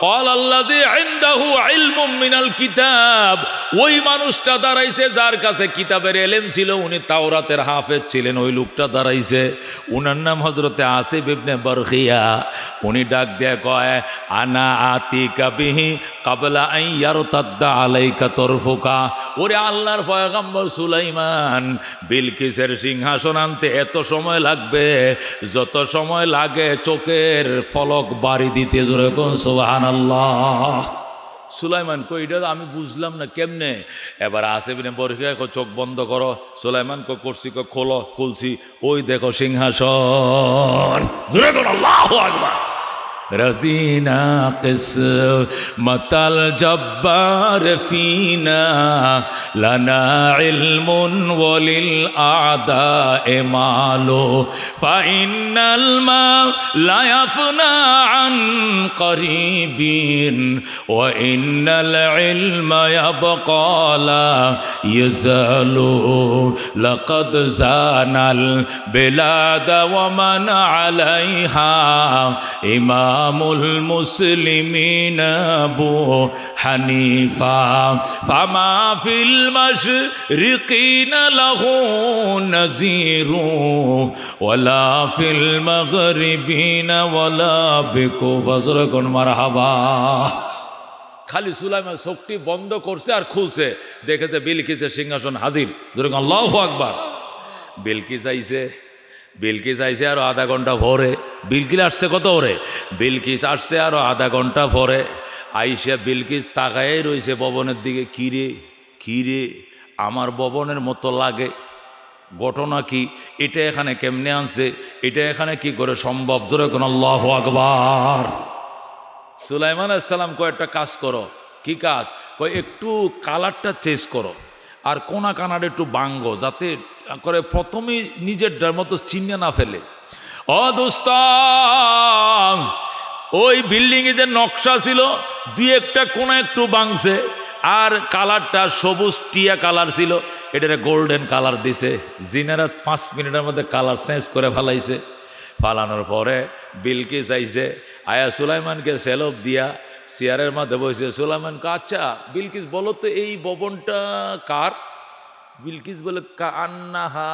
কাল আল্লাযী ইনদাহু ইলমুম মিনাল কিতাব। ওই মানুষটা দাঁড়াইছে যার কাছে কিতাবের ইলম ছিল, উনি তাওরাতের হাফেজ ছিলেন। ওই লোকটা দাঁড়াইছে, উনার নাম হযরতে আসিফ ইবনে বরখিয়া। উনি ডাক দিয়ে কয় আনা আতিকা বিহি কাবলা আন ইয়ারতাদ্দা আলাইকা তরফুকা। ওরে আল্লাহর পয়গম্বর সুলাইমান, বিলকিসের সিংহাসন আনতে এত সময় লাগবে যত সময় লাগে চোখের ফলক বাড়ি দিতে। জোরে কোন সুবহানাল্লাহ। সুলাইমান কই এটা আমি বুঝলাম না কেমনে। এবার আসিফ ইবনে বরখিয়া কো চোখ বন্ধ করো। সুলাইমান কো করছি, কো খোলো। খুলছি, ওই দেখো সিংহাসন। জোরে কোন আল্লাহু আকবার। رزينا قسمة الجبار فينا لنا علم وللأعداء مال فإن الماء لا يفنى عن قريب وإن العلم يبقى لا يزال لقد زان البلاد ومن عليها إمام المسلمين أبو حنيفة فما في المشرقين له نذير ولا في المغربين ولا بكفر مرحبا। খালি সুলাইমান চোখটি বন্ধ করছে আর খুলছে, দেখেছে বিলকিসের সিংহাসন হাজির। যেরকম আল্লাহু আকবার। বিলকিস আইছে আরো আধা ঘন্টা ভরে। বিলকিস আসছে কত ভরে? বিলকিস আসছে আরো আধা ঘন্টা ভরে। আইসা বিলকিস তাকায় রয়েছে ভবনের দিকে। কিরে কী রে আমার ভবনের মতো লাগে, ঘটনা কি, এটা এখানে কেমনে আনছে, এটা এখানে কি করে সম্ভব? জোরে কোন আল্লাহু আকবার। সুলাইমান আলাইহিস সালাম কয় একটা কাজ করো। কি কাজ? কয় একটু কালারটা চেঞ্জ করো আর কোনা কানার একটু বাঙ্গো, যাতে করে প্রথমেই নিজেরটার মতো চিহ্ন না ফেলে। ও দোস্ত, ওই বিল্ডিংয়ে যে নকশা ছিল দুই একটা কোনা একটু বাংছে, আর কালারটা সবুজ টিয়া কালার ছিল, এটারে গোল্ডেন কালার দিছে। জিনারা 5 মিনিটের মধ্যে কালার চেঞ্জ করে ফেলাইছে। ফালানোর পরে বিলকিস আইছে, আয়া সুলাইমানকে সেলফ দিয়া চেয়ারের মধ্যে বসে। সুলাইমানকে, আচ্ছা বিলকিস বলো তো এই ভবনটা কার? বিলকিস বলে কান্নাহা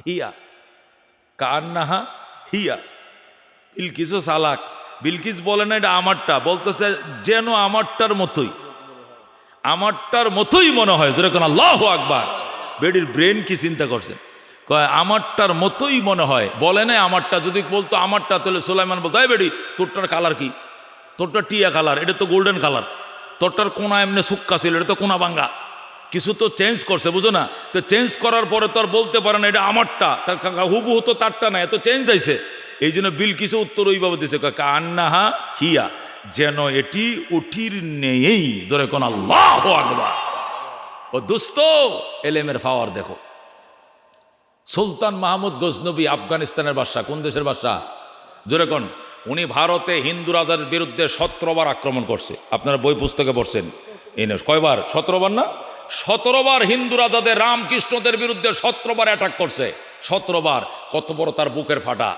হিয়া, কান্নাহা হিয়া। বিলকিসও চালাক। বিলকিস বলে না এটা আমারটা, বলতেছে যেন আমারটার মতোই, আমারটার মতোই মনে হয়। যেরকম আল্লাহু আকবার। বেডির ব্রেন কি চিন্তা করছেন? কয় আমারটার মতোই মনে হয়, বলে না আমারটা। যদি বলতো আমারটা তাহলে সুলাইমান বলতো, এই বেডি তোরটার কালার কি? তোরটা টিয়া কালার, এটা তো গোল্ডেন কালার। তোরটার কোনা এমনি সুক্কা ছিল, এটা তো কোনা ভাঙ্গা। কিছু তো চেঞ্জ করছে, বুঝো না? তো চেঞ্জ করার পরে তো আর বলতে পারে না এটা আমারটা, তার হুবহু তো তারটা না, এত চেঞ্জ আইছে। এই জন্য বিল কিছু উত্তর ওইভাবে দিছে, কান্নাহা হিয়া, যেন এটি উঠির নেই। জোরে কোন আল্লাহু আকবার। ও দোস্ত, এলেমের পাওয়ার দেখো। সুলতান মাহমুদ গজনবী আফগানিস্তানের বাদশা। কোন দেশের বাদশা? জোরে কোন। উনি ভারতে হিন্দু রাজার বিরুদ্ধে 17 বার আক্রমণ করছে। আপনারা বই পুস্তকে পড়ছেন। কয়বার? 17 বার না? 17 বার হিন্দু রাজাদের, রামকৃষ্ণদের বিরুদ্ধে 17 বার অ্যাটাক করছে। 17 বার। কত বড় তার বুকের ফাটা।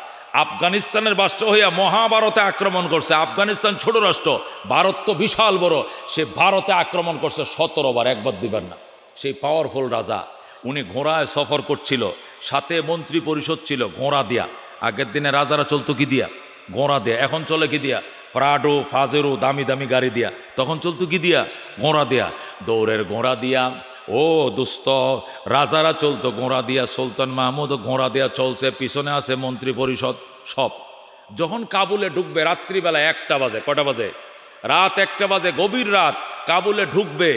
আফগানিস্তানের বাদশা হইয়া মহাভারতে আক্রমণ করছে। আফগানিস্তান ছোট রাষ্ট্র, ভারত তো বিশাল বড়। সে ভারতে আক্রমণ করছে 17 বার, একবার দুইবার না। সেই পাওয়ারফুল রাজা, উনি ঘোড়ায় সফর করছিল, সাথে মন্ত্রী পরিষদ ছিল ঘোড়া দিয়া। আগের দিনে রাজারা চলতো কি দিয়া? ঘোড়া দিয়া। এখন চলে কি দিয়া? ফ্রাডো, ফাজেরো, দামি দামি গাড়ি দিয়া। তখন চলতো কি দিয়া? ঘোড়া দিয়া। দৌড়ের ঘোড়া দিয়া। ও দোস্ত, রাজারা চলতো ঘোড়া দিয়া, সুলতান মাহমুদও ঘোড়া দিয়া চলছে, পিছনে আছে মন্ত্রী পরিষদ সব। যখন কাবুলে ঢুকবে রাত্রিবেলা 1টা বাজে, কটা বাজে? রাত 1টা বাজে, গভীর রাত। কাবুলে ঢুকবে,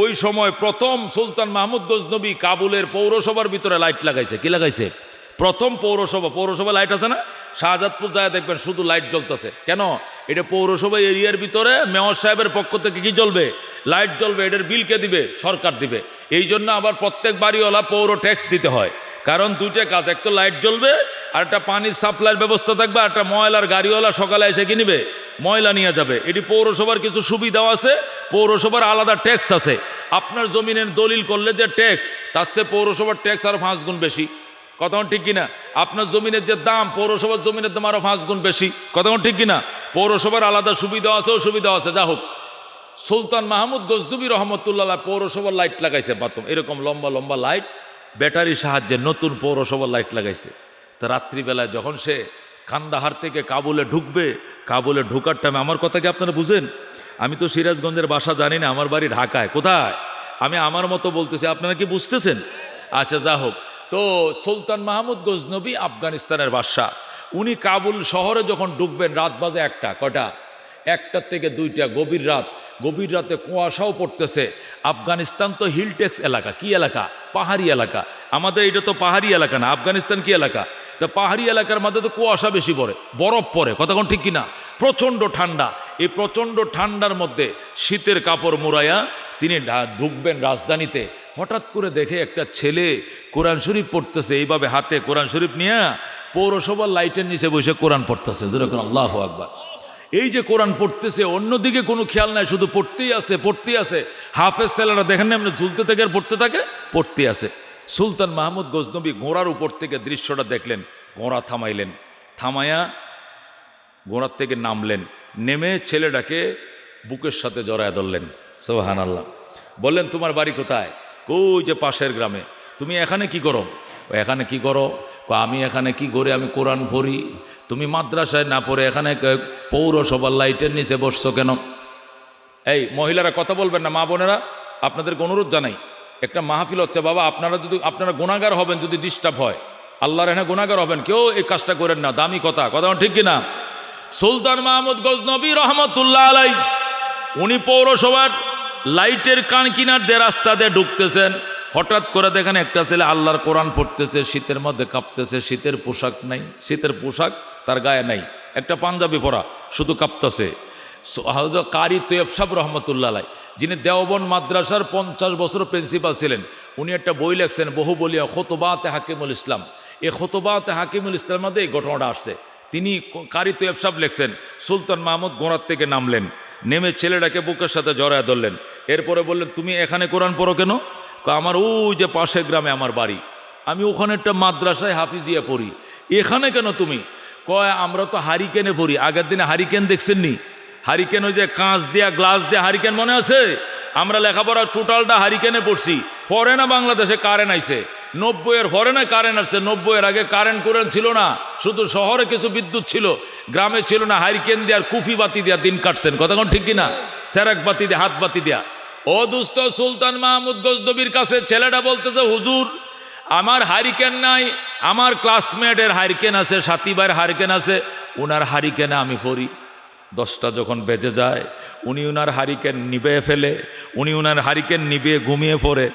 ওই সময় প্রথম সুলতান মাহমুদ গজনবী কাবুলের পৌরসভার ভিতরে লাইট লাগাইছে। কি লাগাইছে? প্রথম পৌরসভা লাইট আছে না? শাহজাদপুর যায় দেখবেন শুধু লাইট জ্বলতেছে। কেন? এটা পৌরসভা এরিয়ার ভিতরে মেয়র সাহেবের পক্ষ থেকে কি জ্বলবে? লাইট জ্বলবে। এটার বিল কে দিবে? সরকার দিবে। এই জন্য আবার প্রত্যেক বাড়িওয়ালা পৌর ট্যাক্স দিতে হয়। কারণ দুইটা কাজ, একটা লাইট জ্বলবে আর একটা পানির সাপ্লাইয়ের ব্যবস্থা থাকবে, আর একটা ময়লার গাড়িওয়ালা সকালে এসে কি নিবে? ময়লা নিয়ে যাবে। এটি পৌরসভার কিছু সুবিধাও আছে, পৌরসভার আলাদা ট্যাক্স আছে। আপনার জমিনের দলিল করলে যে ট্যাক্স, তার চেয়ে পৌরসভার ট্যাক্স আরো 5 গুণ বেশি। কথা ঠিক কিনা? আপনার জমিনের যে দাম, পৌরসভার জমিনের দাম আরো 5 গুণ বেশি। কথা ঠিক কিনা? পৌরসভার আলাদা সুবিধা আছে, অসুবিধা আছে। যা হোক, সুলতান মাহমুদ গজনবী রহমতুল্লাহ পৌরসভার লাইট লাগাইছে। প্রথম এরকম লম্বা লম্বা লাইট, ব্যাটারির সাহায্যে নতুন পৌরসভার লাইট লাগাইছে। তো রাত্রিবেলায় যখন সে কান্দাহার থেকে কাবুলে ঢুকবে, কাবুলে ঢুকার টাইমে, আমার কথা কি আপনারা বুঝেন? আমি তো সিরাজগঞ্জের ভাষা জানি না, আমার বাড়ি ঢাকায়। কোথায়? আমি আমার মতো বলতেছি, আপনারা কি বুঝতেছেন? আচ্ছা, যা হোক। তো সুলতান মাহমুদ গজনবী আফগানিস্তানের বাদশা, উনি কাবুল শহরে যখন ঢুকবেন, রাত বাজে 1টা। কটা? 1টার থেকে 2টা, গভীর রাত। গভীর রাতে কুয়াশাও পড়তেছে। আফগানিস্তান তো হিলটেক্স এলাকা। কি এলাকা? পাহাড়ি এলাকা। আমাদের এটা তো পাহাড়ি এলাকা না। আফগানিস্তান কি এলাকা? তো পাহাড়ি এলাকার মধ্যে তো কুয়াশা বেশি পড়ে, বরফ পড়ে। কতক্ষণ ঠিক কিনা? প্রচণ্ড ঠান্ডা। এই প্রচণ্ড ঠান্ডার মধ্যে শীতের কাপড় মুড়াইয়া তিনি ঢুকবেন রাজধানীতে। হঠাৎ করে দেখে একটা ছেলে কোরআন শরীফ পড়তেছে, এইভাবে হাতে কোরআন শরীফ নিয়ে পৌরসভার লাইটের নিচে বসে কোরআন পড়তেছে। যেরকম আল্লাহু আকবার। এই যে কোরআন পড়তেছে, অন্যদিকে কোনো খেয়াল নাই, শুধু পড়তেই আছে, পড়তেই আছে। হাফেজ ছেলেরা দেখেন না, এমনি ঝুলতে থাকে আর পড়তে থাকে, পড়তে আছে। সুলতান মাহমুদ গজনবী ঘোড়ার উপর থেকে দৃশ্যটা দেখলেন, ঘোড়া থামাইলেন, থামাইয়া ঘোড়ার থেকে নামলেন, নেমে ছেলেটাকে বুকের সাথে জড়ায় ধরলেন। সুবহানাল্লাহ। বললেন, তোমার বাড়ি কোথায়? ওই যে পাশের গ্রামে। তুমি এখানে কি করো? এখানে কি করো? আমি এখানে কি করি? আমি কোরআন পড়ি। তুমি মাদ্রাসায় না পড়ে এখানে পৌরসভার লাইটের নিচে বসছো কেন? এই মহিলারা কথা বলবেন না, মা বোনেরা, আপনাদেরকে অনুরোধ জানাই, একটা মাহফিল হচ্ছে বাবা, আপনারা গুনাহগার হবেন যদি ডিস্টার্ব হয়। আল্লাহর এখানে গুনাহগার হবেন, কেউ এই কাজটা করেন না। দামি কথা ঠিক কিনা? সুলতান মাহমুদ গজনবী রহমতুল্লাহ আলাই, উনি পৌরসভার লাইটের কান কিনার দিয়ে রাস্তা দিয়ে ঢুকতেছেন, হঠাৎ করে দেখেন একটা ছেলে আল্লাহর কোরআন পড়তেছে, শীতের মধ্যে কাঁপতেছে, শীতের পোশাক নাই, শীতের পোশাক তার গায়ে নাই, একটা পাঞ্জাবি পরা, শুধু কাঁপতেছে। হযরত কারি তৈয়ব সাহেব রহমতুল্লাহ আলাইহ, যিনি দেওবন্দ মাদ্রাসার 50 বছর প্রিন্সিপাল ছিলেন, উনি একটা বই লেখছেন বহুবলীয় খুতবাতে হাকিমুল ইসলাম। এই খুতবাতে হাকিমুল ইসলামের মধ্যে এই ঘটনাটা আসছে। তিনি কারি তৈয়ব সাহেব লেখছেন, সুলতান মাহমুদ ঘোড়ার থেকে নামলেন, নেমে ছেলেটাকে বুকের সাথে জড়ায় ধরলেন, এরপরে বললেন তুমি এখানে কোরআন পড়ো কেন? আমার ওই যে পাশের গ্রামে আমার বাড়ি, আমি ওখানে একটা মাদ্রাসায় হাফিজিয়া পড়ি, এখানে কেন তুমি? কয় আমরা তো হারিকেনে পড়ি। আগের দিনে হারিকেন দেখছেন নি? হারিকেন ওই যে কাঁচ দেয়া গ্লাস দেয়া হারিকেন মনে আছে? আমরা লেখাপড়া টোটালটা হারিকেনে পড়ছি। পরে না বাংলাদেশে কারেন্ট আইছে, 90-এর পরে না কারেন্ট আসছে। 90-এর আগে কারেন্ট ছিল না, শুধু শহরে কিছু বিদ্যুৎ ছিল, গ্রামে ছিল না। হারিকেন দেওয়ার কুফি বাতি দেওয়া দিন কাটছেন, কথা কোন ঠিক কিনা? সেরাক বাতি দেয়া, হাত বাতি দেয়া। ও দুস্থ সুলতান মাহমুদ গজনবীর কাছে ছেলেটা বলতেছে, হুজুর আমার হারিকেন নাই, আমার ক্লাসমেটের হারিকেন আছে, সাথী ভাইয়ের হারিকেন আছে, ওনার হারিকেনে আমি পড়ি। 10টা যখন বেজে যায়, উনি ওনার হারিকেন নিবে ফেলে, উনি ওনার হারিকেন নিবে ঘুমিয়ে পড়ে।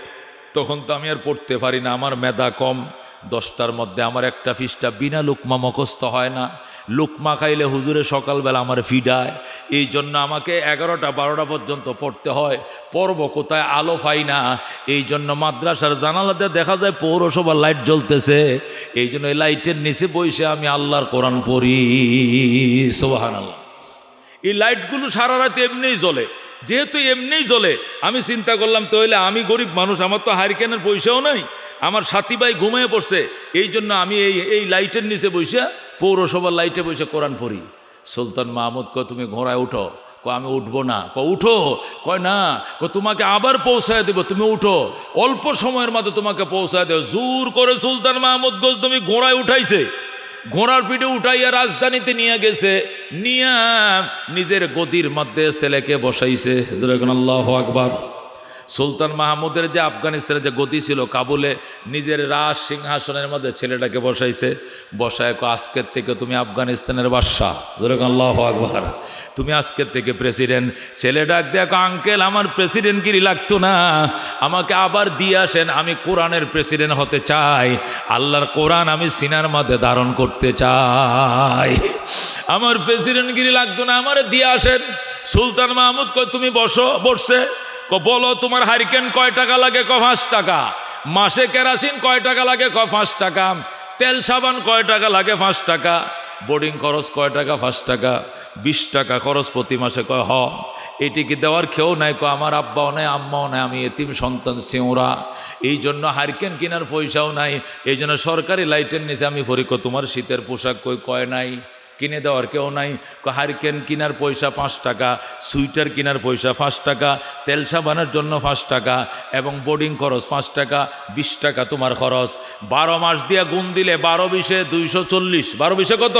তখন তো আমি আর পড়তে পারি না, আমার মেধা কম। 10টার মধ্যে আমার একটা পৃষ্ঠা বিনা লুকমা মুখস্থ হয় না। লুকমা খাইলে হুজুরে সকালবেলা আমার ফিডায়, এই জন্য আমাকে 11টা 12টা পর্যন্ত পড়তে হয়। পড়ব কোথায়, আলো পাই না। এই জন্য মাদ্রাসার জানালাতে দেখা যায় পৌরসভার লাইট জ্বলতেছে, এই জন্য এই লাইটের নিচে বসে আমি আল্লাহর কোরআন পড়ি। সুবহানাল্লাহ। এই লাইটগুলো সারা রাত এমনিই জ্বলে, যেহেতু এমনিই জ্বলে আমি চিন্তা করলাম তাহলে আমি গরিব মানুষ, আমার তো হারিকেনের পয়সাও নাই, আমার সাথী ভাই ঘুমিয়ে পড়ছে, এই জন্য আমি এই লাইটের নিচে বসে পৌরসভার লাইটে বসে কোরআন পড়ি। সুলতান মাহমুদ কয় তুমি ঘোড়ায় উঠো। আমি উঠবো না। উঠো। কয় না। তোমাকে আবার পৌঁছায় দেবো, তুমি উঠো, অল্প সময়ের মধ্যে তোমাকে পৌঁছায় দেবো। জোর করে সুলতান মাহমুদ গজনবী ঘোড়ায় উঠাইছে, ঘোড়ার পিঠে উঠাইয়া রাজধানীতে নিয়ে গেছে, নিয়ে নিজের গদির মধ্যে ছেলেকে বসাইছে। আল্লাহু আকবার। সুলতান মাহমুদের যে আফগানিস্তানের যে গদি ছিল কাবুলে, নিজের রাজ সিংহাসনের মধ্যে ছেলেটাকে বসাইছে। বসায় আজকের থেকে তুমি আফগানিস্তানের বাদশা। আল্লাহু আকবার। তুমি আজকের থেকে প্রেসিডেন্ট। ছেলে ডাক দেখো, আঙ্কেল আমার প্রেসিডেন্টগিরি লাগতো না, আমাকে আবার দিয়ে আসেন, আমি কোরআনের প্রেসিডেন্ট হতে চাই, আল্লাহর কোরআন আমি সিনার মধ্যে ধারণ করতে চাই, আমার প্রেসিডেন্টগিরি লাগতো না, আমার দিয়ে আসেন। সুলতান মাহমুদ কয় তুমি বসো। বসছে। বলো তোমার হারিকেন কয় টাকা লাগে? 5 টাকা। মাসে কেরাসিন কয় টাকা লাগে? 5 টাকা। তেল সাবান কয় টাকা লাগে? 5 টাকা। বোর্ডিং খরচ কয় টাকা? 5 টাকা। 20 টাকা খরচ প্রতি মাসে। কয় হ। এটি কি দেওয়ার কেউ নাই? আমার আব্বাও নাই, আম্মাও নাই, আমি এতিম সন্তান সিউরা, এই জন্য হারিকেন কেনার পয়সাও নাই, এই জন্য সরকারি লাইটের নিচে আমি পড়ি। তোমার শীতের পোশাক কয় নাই, কিনে দেওয়ার কেউ নাই। হারিকেন কেনার পয়সা 5 টাকা, সুইটার কেনার পয়সা 5 টাকা, তেল সাবানের জন্য 5 টাকা, এবং বোর্ডিং খরচ 5 টাকা। 20 টাকা তোমার খরচ। 12 মাস দিয়ে গুণ দিলে 12 20 240। 12 20 কত?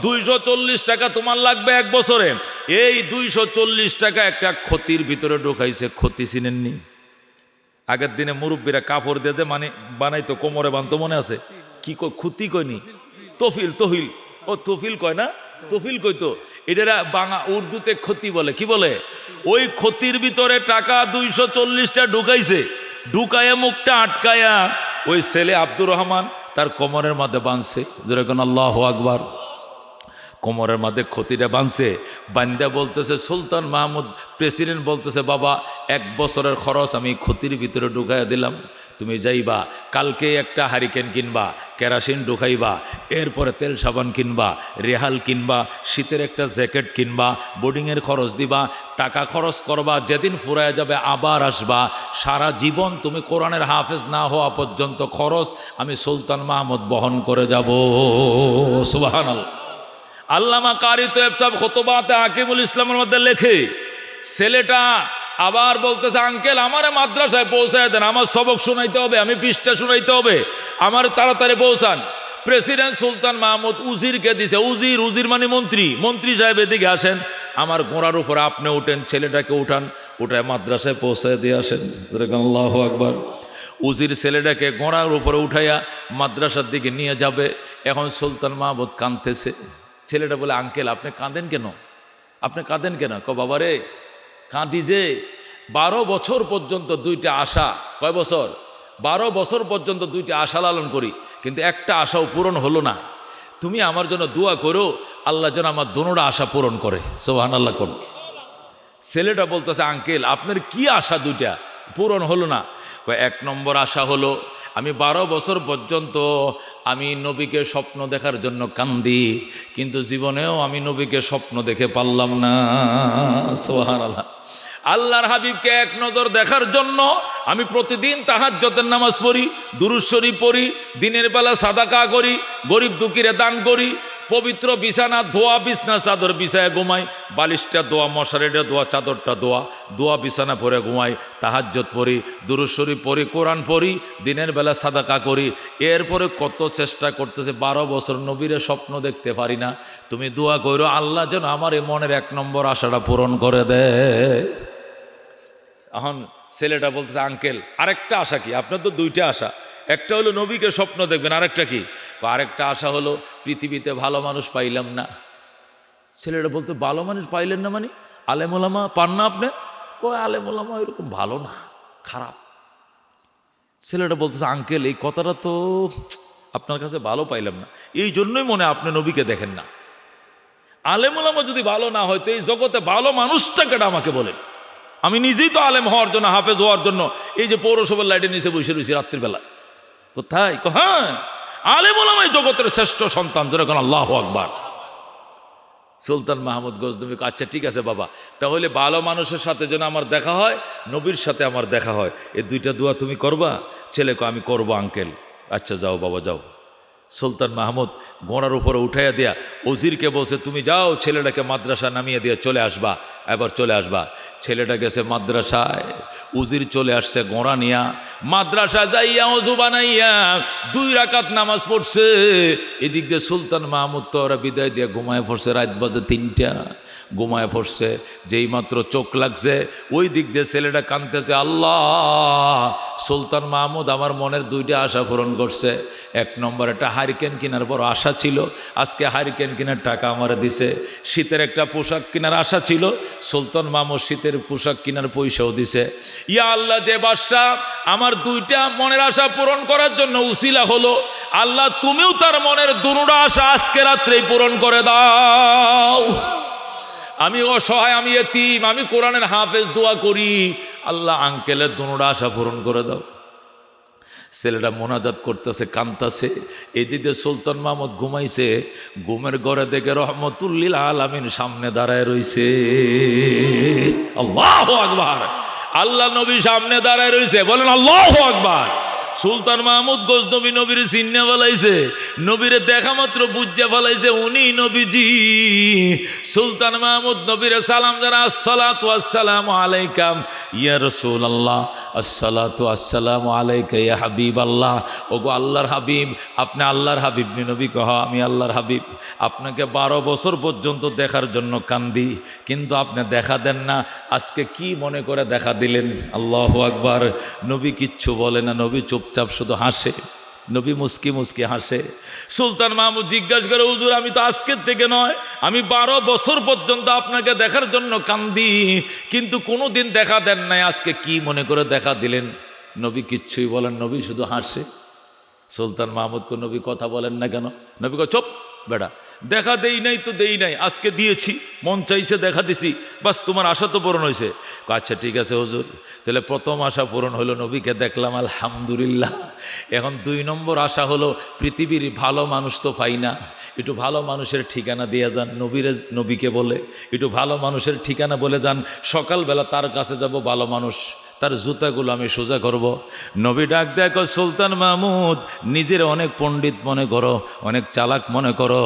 240 টাকা তোমার লাগবে এক বছরে। এই 240 টাকা একটা ক্ষতির ভিতরে ঢুকাইছে। ক্ষতি চিনেননি? আগের দিনে মুরব্বীরা কাপড় দিয়ে যে বানাইতো, কোমরে বানতো, মনে আছে? কি ক্ষতি কইনি? তফিল। তহিল। ও তফিল কয় না? তফিল কইতো। এটারা বাংলা উর্দুতে ক্ষতি বলে। কি বলে? ওই ক্ষতির ভিতরে টাকা 240টা ঢুকাইছে। ঢুকায়া মুখটা আটকায়া ওই ছেলে আব্দুর রহমান তার কোমরের মধ্যে বাঁধছে। যেরকম আল্লাহু আকবার। কোমরের মধ্যে ক্ষতিটা বাঁধছে। বান্দা বলতেছে, সুলতান মাহমুদ প্রেসিডেন্ট বলতেছে, বাবা 1 বছরের খরচ আমি ক্ষতির ভিতরে ঢুকাইয়া দিলাম, তুমি যাইবা কালকে একটা হারিকেন কিনবা, কেরাসিন ঢুকাইবা, এরপরে তেল সাবান কিনবা, রেহাল কিনবা, শীতের একটা জ্যাকেট কিনবা, বোর্ডিংয়ের খরচ দিবা, টাকা খরচ করবা, যেদিন ফুরায় যাবে আবার আসবা, সারা জীবন তুমি কোরআনের হাফেজ না হওয়া পর্যন্ত খরচ আমি সুলতান মাহমুদ বহন করে যাব। সুবহানাল্লাহ। আল্লামা কারি তৈয়ব সাহেব খুতবাতে হাকিমুল ইসলামের মধ্যে লেখে, ছেলেটা আবার বলতেছে, আঙ্কেল আমারে মাদ্রাসায় পৌঁছায় দেন, আমার সবক শোনাইতে হবে, আমি পৃষ্ঠা শোনাইতে হবে, আমার তাড়াতাড়ি পৌঁছান। প্রেসিডেন্ট সুলতান মাহমুদ উজিরকে দিছে। উজির মানে মন্ত্রী। মন্ত্রী সাহেব এদিকে আসেন, আমার ঘোড়ার উপরে আপনি উঠেন, ছেলেটাকে উঠান, উঠায় মাদ্রাসায় পৌঁছায় দিয়ে আসেন। আল্লাহু আকবার। উজির ছেলেটাকে ঘোড়ার উপরে উঠাইয়া মাদ্রাসার দিকে নিয়ে যাবে। এখন সুলতান মাহমুদ কাঁদতেছে। ছেলেটা বলে, আঙ্কেল আপনি কাঁদেন কেন? আপনি কাঁদেন কেন? বাবা রে কাঁদি যে, 12 বছর পর্যন্ত দুইটা আশা, কয় বছর? 12 বছর পর্যন্ত দুইটা আশা লালন করি, কিন্তু একটা আশাও পূরণ হলো না। তুমি আমার জন্য দোয়া করো, আল্লাহ যেন আমার দোনোটা আশা পূরণ করে। সুবহানাল্লাহ করুন। ছেলেটা বলতেছে, আঙ্কেল আপনার কি আশা দুইটা পূরণ হলো না? এক নম্বর আশা হলো আমি 12 বছর পর্যন্ত আমি নবীকে স্বপ্ন দেখার জন্য কান্দি, কিন্তু জীবনেও আমি নবীকে স্বপ্ন দেখে পারলাম না। সুবহানাল্লাহ। আল্লাহর হাবিবকে এক নজর দেখার জন্য আমি প্রতিদিন তাহাজ্জুদের নামাজ পড়ি, দুরূদ শরীফ পড়ি, দিনের বেলা সাদাকা করি, গরিব দুঃখীরে দান করি, পবিত্র বিছানা ধোয়া, বিছনা চাদর বিছায় ঘুমাই, বালিশটা ধোয়া, মশারিটা ধোয়া, চাদরটা ধোয়া, ধোয়া বিছানা পরে ঘুমাই, তাহাজ্জুদ পড়ি, দুরূদ শরীফ পড়ি, কোরআন পড়ি, দিনের বেলা সাদাকা করি। এরপরে কত চেষ্টা করতেছে, 12 বছর নবীরে স্বপ্ন দেখতে পারি না। তুমি দোয়া করো আল্লাহ যেন আমার এই মনের 1 নম্বর আশাটা পূরণ করে দেয়। এখন ছেলেটা বলতেছে, আঙ্কেল আরেকটা আশা কি? আপনার তো দুইটা আশা, একটা হলো নবীকে স্বপ্ন দেখবেন, আরেকটা কি? আরেকটা আশা হলো পৃথিবীতে ভালো মানুষ পাইলাম না। ছেলেটা বলতে, ভালো মানুষ পাইলেন না মানে? আলেম ওলামা পান না আপনি? কয় আলেম ওলামা এরকম ভালো না, খারাপ। ছেলেটা বলতেছে, আঙ্কেল এই কথাটা তো আপনার কাছে ভালো পাইলাম না, এই জন্যই মনে আপনি নবীকে দেখেন না। আলেম ওলামা যদি ভালো না হয়তো এই জগতে ভালো মানুষটাকে আমাকে বলেন। আমি নিজেই তো আলেম হওয়ার জন্য, হাফেজ হওয়ার জন্য এই যে পৌরসভার লাইটের নিচে বসে রয়েছি রাত্রিবেলা। কোথায়? হ্যাঁ, আলেম ওলামাই জগতের শ্রেষ্ঠ সন্তান, যেরকম আল্লাহু আকবার। সুলতান মাহমুদ গজনবী, আচ্ছা ঠিক আছে বাবা, তাহলে ভালো মানুষের সাথে যেন আমার দেখা হয়, নবীর সাথে আমার দেখা হয়, এই দুইটা দোয়া তুমি করবা? ছেলেকে, আমি করবো আঙ্কেল। আচ্ছা যাও বাবা যাও। সুলতান মাহমুদ ঘোড়ার উপরে উঠাইয়া দিয়া ওজিরকে বলছে, তুমি যাও ছেলেটাকে মাদ্রাসা নামিয়ে দিয়ে চলে আসবা, এবার চলে আসবা। ছেলেটা গেছে মাদ্রাসায়, উজির চলে আসছে ঘোড়া নিয়া, মাদ্রাসা যাইয়া ওযু বানাইয়া 2 রাকাত নামাজ পড়ছে। এদিক দিয়ে সুলতান মাহমুদ তো ওরা বিদায় দিয়ে ঘুমায় পড়ছে, রাত বাজে 3টা, ঘুমায় পড়ছে। যেই মাত্র চোখ লাগছে ওই দিক দিয়ে ছেলেটা কাঁদতেছে, আল্লাহ সুলতান মাহমুদ আমার মনের 2টা আশা পূরণ করছে। 1 নম্বর একটা হারিকেন কেনার বড় আশা ছিল, আজকে হারিকেন কেনার টাকা আমারে দিছে। শীতের একটা পোশাক কেনার আশা ছিল, সুলতান মাহমুদ শীতের পোশাক কেনার পয়সাও দিছে। ইয়া আল্লাহ, যে বাদশা আমার 2টা মনের আশা পূরণ করার জন্য উসিলা হলো, আল্লাহ তুমিও তার মনের 2টা আশা আজকে রাত্রেই পূরণ করে দাও। আমি অসহায়, আমি এতিম, আমি কোরআনের হাফেজ, দোয়া করি আল্লাহ আঙ্কেলের 2টা আশা পূরণ করে দাও। ছেলেটা মোনাজাত করতেছে, কাঁদতেছে। এদিকে সুলতান মাহমুদ ঘুমাইছে, ঘুমের ঘরে দেখে রহমতুল্লিল আলামিন সামনে দাঁড়ায় রইছে। আল্লাহু আকবার। আল্লাহ নবী সামনে দাঁড়ায় রইছে, বলেন আল্লাহু আকবার। সুলতান মাহমুদ গজনবী নবীর চিন্নে ফেলাইছে, নবীরে দেখা মাত্র বুঝে ফেলাইছে উনি নবীজি। সুলতান মাহমুদ নবীরে সালাম জানা, আসসালাতু আসসালামু আলাইকাম ইয়া রাসূলুল্লাহ, আসসালাতু আসসালামু আলাইকা ইয়া হাবিবাল্লাহ। ওগো আল্লাহর হাবিব, আপনি আল্লাহর হাবিব? নবী কহ, আমি আল্লাহর হাবিব। আপনাকে 12 বছর পর্যন্ত দেখার জন্য কান্দি, কিন্তু আপনি দেখা দেন না, আজকে কি মনে করে দেখা দিলেন? আল্লাহু আকবার। নবী কিচ্ছু বলে না, নবী চুপচাপ শুধু হাসে, নবী মুস্কি মুস্কি হাসে। সুলতান মাহমুদ জিজ্ঞাসা করে, হুজুর আমি তো আজকের থেকে নয়, আমি 12 বছর পর্যন্ত আপনাকে দেখার জন্য কান্দি, কিন্তু কোনোদিন দেখা দেন নাই, আজকে কি মনে করে দেখা দিলেন? নবী কিচ্ছুই বলেন, নবী শুধু হাসে। সুলতান মাহমুদকে নবী কথা বলেন না কেন? নবী কয়, চুপ বেটা, দেখা দেই নাই তো দেই নাই, আজকে দিয়েছি, মন চাইছে দেখা দিছি, বাস তোমার আশা তো পূরণ হয়েছে। আচ্ছা ঠিক আছে হুজুর, তাহলে প্রথম আশা পূরণ হলো, নবীকে দেখলাম, আলহামদুলিল্লাহ। এখন 2 নম্বর আশা হলো, পৃথিবীর ভালো মানুষ তো পাই না, একটু ভালো মানুষের ঠিকানা দিয়ে যান। নবীকে বলে একটু ভালো মানুষের ঠিকানা বলে যান, সকালবেলা তার কাছে যাব, ভালো মানুষ, তার জুতাগুলো আমি সোজা করব। নবী ডাক দেখো, সুলতান মাহমুদ নিজের অনেক পণ্ডিত মনে করো, অনেক চালাক মনে করো,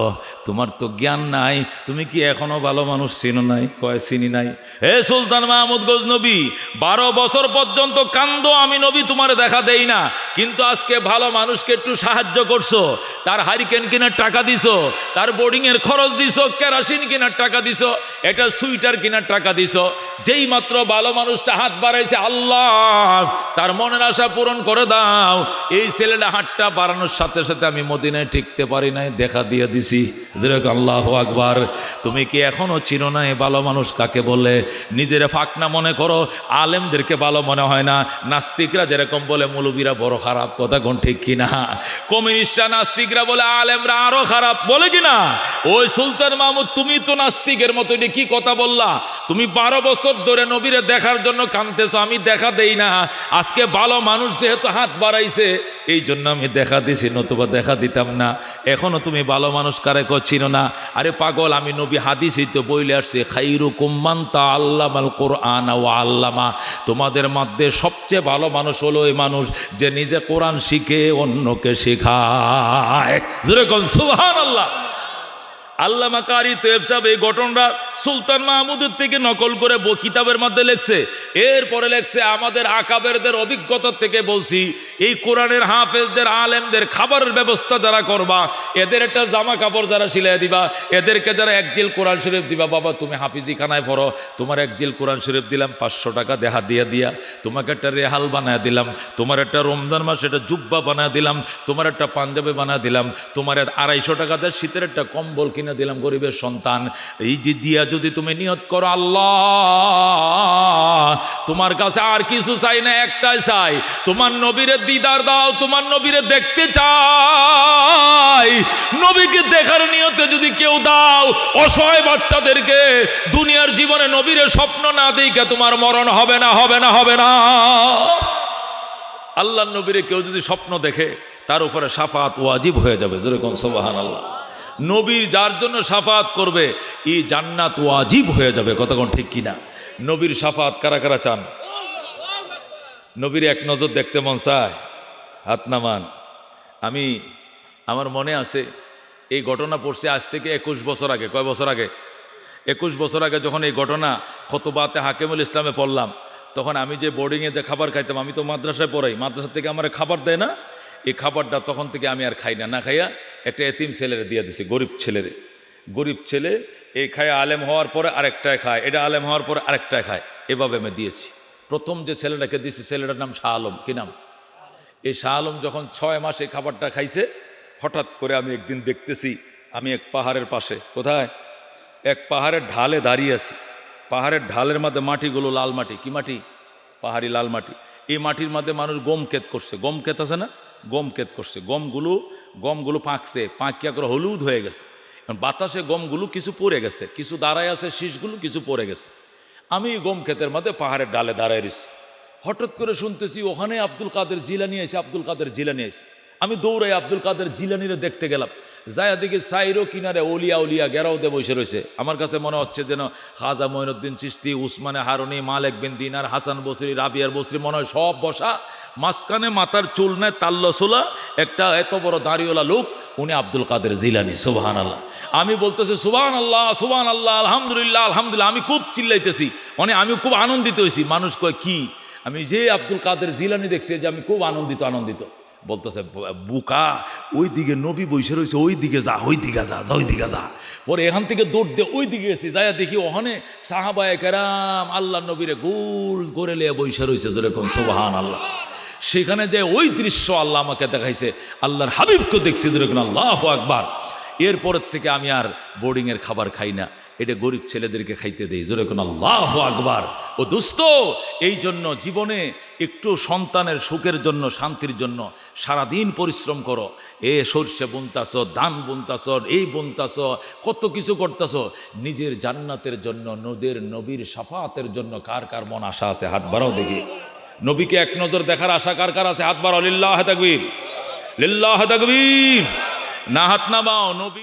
তোমার তো জ্ঞান নাই, তুমি কি এখনো ভালো মানুষ চিনো নাই? কয় চিনি নাই। হে সুলতান মাহমুদ গজনবী, 12 বছর পর্যন্ত কান্দো, আমি নবী তোমার দেখা দেই না, কিন্তু আজকে ভালো মানুষকে একটু সাহায্য করছো, তার হারিকেন কেনার টাকা দিছো, তার বোর্ডিংয়ের খরচ দিছো, কেরাসিন কেনার টাকা দিছো, এটা সুইটার কেনার টাকা দিছো। যেই মাত্র ভালো মানুষটা হাত বাড়াইছে, আল্লাহ আল্লাহ তার মনের আশা পূরণ করে দাও। এই ছেলেটা হাতটা বাড়ানোর সাথে সাথে আমি মদিনায় টিকতে পারি নাই, দেখা দিয়ে দিছি। যেরকম আল্লাহু আকবার। তুমি কি এখনো চিনো না এই ভালো মানুষ কাকে বলে? নিজের ফাঁকনা মনে করো, আলেমদেরকে ভালো মনে হয় না। নাস্তিকরা যেরকম বলে মৌলবীরা বড় খারাপ, কথা কোন ঠিক কিনা? কমিউনিস্টরা নাস্তিকরা বলে আলেমরা আরো খারাপ, বলে কিনা? ওই সুলতান মাহমুদ, তুমি তো নাস্তিকের মতো, এটা কি কথা বললা? তুমি 12 বছর ধরে নবীরে দেখার জন্য কাঁদতেছো, আমি দেখা দেই না। আজকে ভালো মানুষ যেহেতু হাত বাড়াইছে এই জন্য আমি দেখা দিছি, নতুবা দেখা দিতাম না। এখনো তুমি ভালো মানুষ কারে চিনো না? আরে পাগল, আমি নবী হাদিসই তো বইলে আসছি, খাইরুকুম মান তাআল্লামাল কুরআন ওয়া আল্লামা। তোমাদের মধ্যে সবচেয়ে ভালো মানুষ হলো ওই মানুষ যে নিজে কোরআন শিখে অন্যকে শেখায়। যেরকম সুবহানাল্লাহ। আল্লামা কারি তৈয়ব সাহেব এই ঘটনাটা সুলতান মাহমুদের থেকে নকল করে কিতাবের মধ্যে লেখছে। এরপরে লেখছে, আমাদের আকাবেরদের অভিজ্ঞতা থেকে বলছি, এই কোরআনের হাফেজদের আলেমদের খাবারের ব্যবস্থা যারা করবা, এদের একটা জামা কাপড় যারা সিলাই দিবা, এদেরকে যারা একজিল কোরআন শরীফ দিবা, বাবা তুমি হাফিজি খানায় পড়ো, তোমার একজিল কোরআন শরীফ দিলাম 500 টাকা দেহা দিয়া তোমাকে একটা রেহাল বানায় দিলাম, তোমার একটা রমজান মাস একটা জুব্বা বানায় দিলাম, তোমার একটা পাঞ্জাবি বানায় দিলাম, তোমার 250 টাকা দিয়ে শীতের একটা কম্বল কিনে দিলাম গরিবের সন্তান। এই যে দিয়া যদি তুমি নিয়ত করো, আল্লাহ তোমার কাছে আর কিছু চাই না, একটাই চাই, তোমার নবীরে দিদার দাও, তোমার নবীরে দেখতে চাই। নবীকে দেখার নিয়তে যদি কেউ দাও, অসহায় বাচ্চাদেরকে দুনিয়ার জীবনে নবীরে স্বপ্ন না দেখে তোমার মরণ হবে না, হবে না, হবে না। আল্লাহর নবীরে কেউ যদি স্বপ্ন দেখে, তার উপরে শাফাত ওয়াজিব হয়ে যাবে। যেরকম সুবহানাল্লাহ। নবীর যার জন্য শাফাত করবে, এই জান্নাত ওয়াজিব হয়ে যাবে। কতক্ষণ ঠিক কিনা? নবীর শাফাত কারা কারা চান? নবীর এক নজর দেখতে মন চায়? হাত নামান। আমার মনে আছে এই ঘটনা পড়ছে আজ থেকে 21 বছর আগে। কয় বছর আগে? 21 বছর আগে যখন এই ঘটনা খুতবাতে হাকিমুল ইসলামে পড়লাম, তখন আমি যে বোর্ডিংয়ে যে খাবার খাইতাম, আমি তো মাদ্রাসায় পড়াই, মাদ্রাসা থেকে আমার খাবার দেয় না, এই খাবারটা তখন থেকে আমি আর খাই না। না খাইয়া একটা এতিম ছেলেরে দিয়ে দিছি, গরিব ছেলে এই খায়, আলেম হওয়ার পরে আরেকটায় খায়, এটা আলেম হওয়ার পরে আরেকটায় খায়, এভাবে আমি দিয়েছি। প্রথম যে ছেলেটাকে দিয়েছি, ছেলেটার নাম শাহ আলম। কি নাম? এই শাহ আলম যখন 6 মাস এই খাবারটা খাইছে, হঠাৎ করে আমি একদিন দেখতেছি, আমি এক পাহাড়ের পাশে, কোথায়, এক পাহাড়ের ঢালে দাঁড়িয়ে আছি। পাহাড়ের ঢালের মধ্যে মাটিগুলো লাল মাটি। কি মাটি? পাহাড়ি লাল মাটি। এই মাটির মধ্যে মানুষ গম ক্ষেত করছে। গম ক্ষেত আছে না? গম ক্ষেত করছে। গমগুলো পাকছে, পাকিয়া করে হলুদ হয়ে গেছে। বাতাসে গমগুলো কিছু পড়ে গেছে, কিছু দাঁড়ায় আছে, শীষগুলো কিছু পড়ে গেছে। আমি গম ক্ষেতের মধ্যে পাহাড়ের ডালে দাঁড়ায় রয়েছি। হঠাৎ করে শুনতেছি ওখানে আব্দুল কাদের জিলানি এসে, আব্দুল কাদের জিলানি এসে। আমি দৌড়াই আব্দুল কাদের জিলানিরে দেখতে গেলাম। যায়া দেখি সাইরো কিনারে ওলিয়া গেরাও দে বসে রয়েছে। আমার কাছে মনে হচ্ছে যেন খাজা মঈনুদ্দিন চিশতি, উসমানে হারুনি, মালেক বিন দিনার, হাসান বসরি, রাবিয়ার বসরি মনে হয় সব বসা। মাঝখানে মাথার চুল নেয় তাল্লসোলা একটা এত বড় দাড়িওয়ালা লোক, উনি আব্দুল কাদের জিলানি। সুবহানাল্লাহ। আমি বলতেছি সুবহানাল্লাহ, সুবহানাল্লাহ, আলহামদুলিল্লাহ, আলহামদুলিল্লাহ। আমি খুব চিল্লাইতেছি, মানে আমি খুব আনন্দিত হয়েছি। মানুষ কয় কি? আমি যে আব্দুল কাদের জিলানি দেখছি, যে আমি খুব আনন্দিত। বলতেছে বুকা, ওই দিকে নবী বসে রয়েছে, ওই দিকে যা। পরে এখান থেকে দৌড় দিয়ে ওই দিকে গেছি, যাইয়া দেখি ওখানে সাহাবায়ে কেরাম আল্লাহ নবীরে গোল করে লিয়ে বসে রয়েছে। যেরকম সুবহানাল্লাহ। সেখানে যে ওই দৃশ্য আল্লাহ আমাকে দেখাইছে, আল্লাহর হাবিবকে দেখছি। যেরকম আল্লাহু আকবার। এরপরের থেকে আমি আর বোর্ডিংয়ের খাবার খাই না, এটা গরিব ছেলেদেরকে খাইতে দেই। যেরকম আল্লাহু আকবার। ও দোস্ত, এই জন্য জীবনে একটু সন্তানের সুখের জন্য, শান্তির জন্য সারাদিন পরিশ্রম করো। সর্ষে বুনতাছ, ধান বুনতাছ, এই বুনতাছ, কত কিছু করতাছ নিজের জান্নাতের জন্য, নিজের নবীর শাফাতের জন্য। কার কার মন আশা আছে? হাত বাড়াও দেখি। নবীকে এক নজর দেখার আশা কার কার আছে? হাত বাড়াও। লিল্লাহ তাকবীর, লিল্লাহ তাকবীর। না হাত নামাও। নবী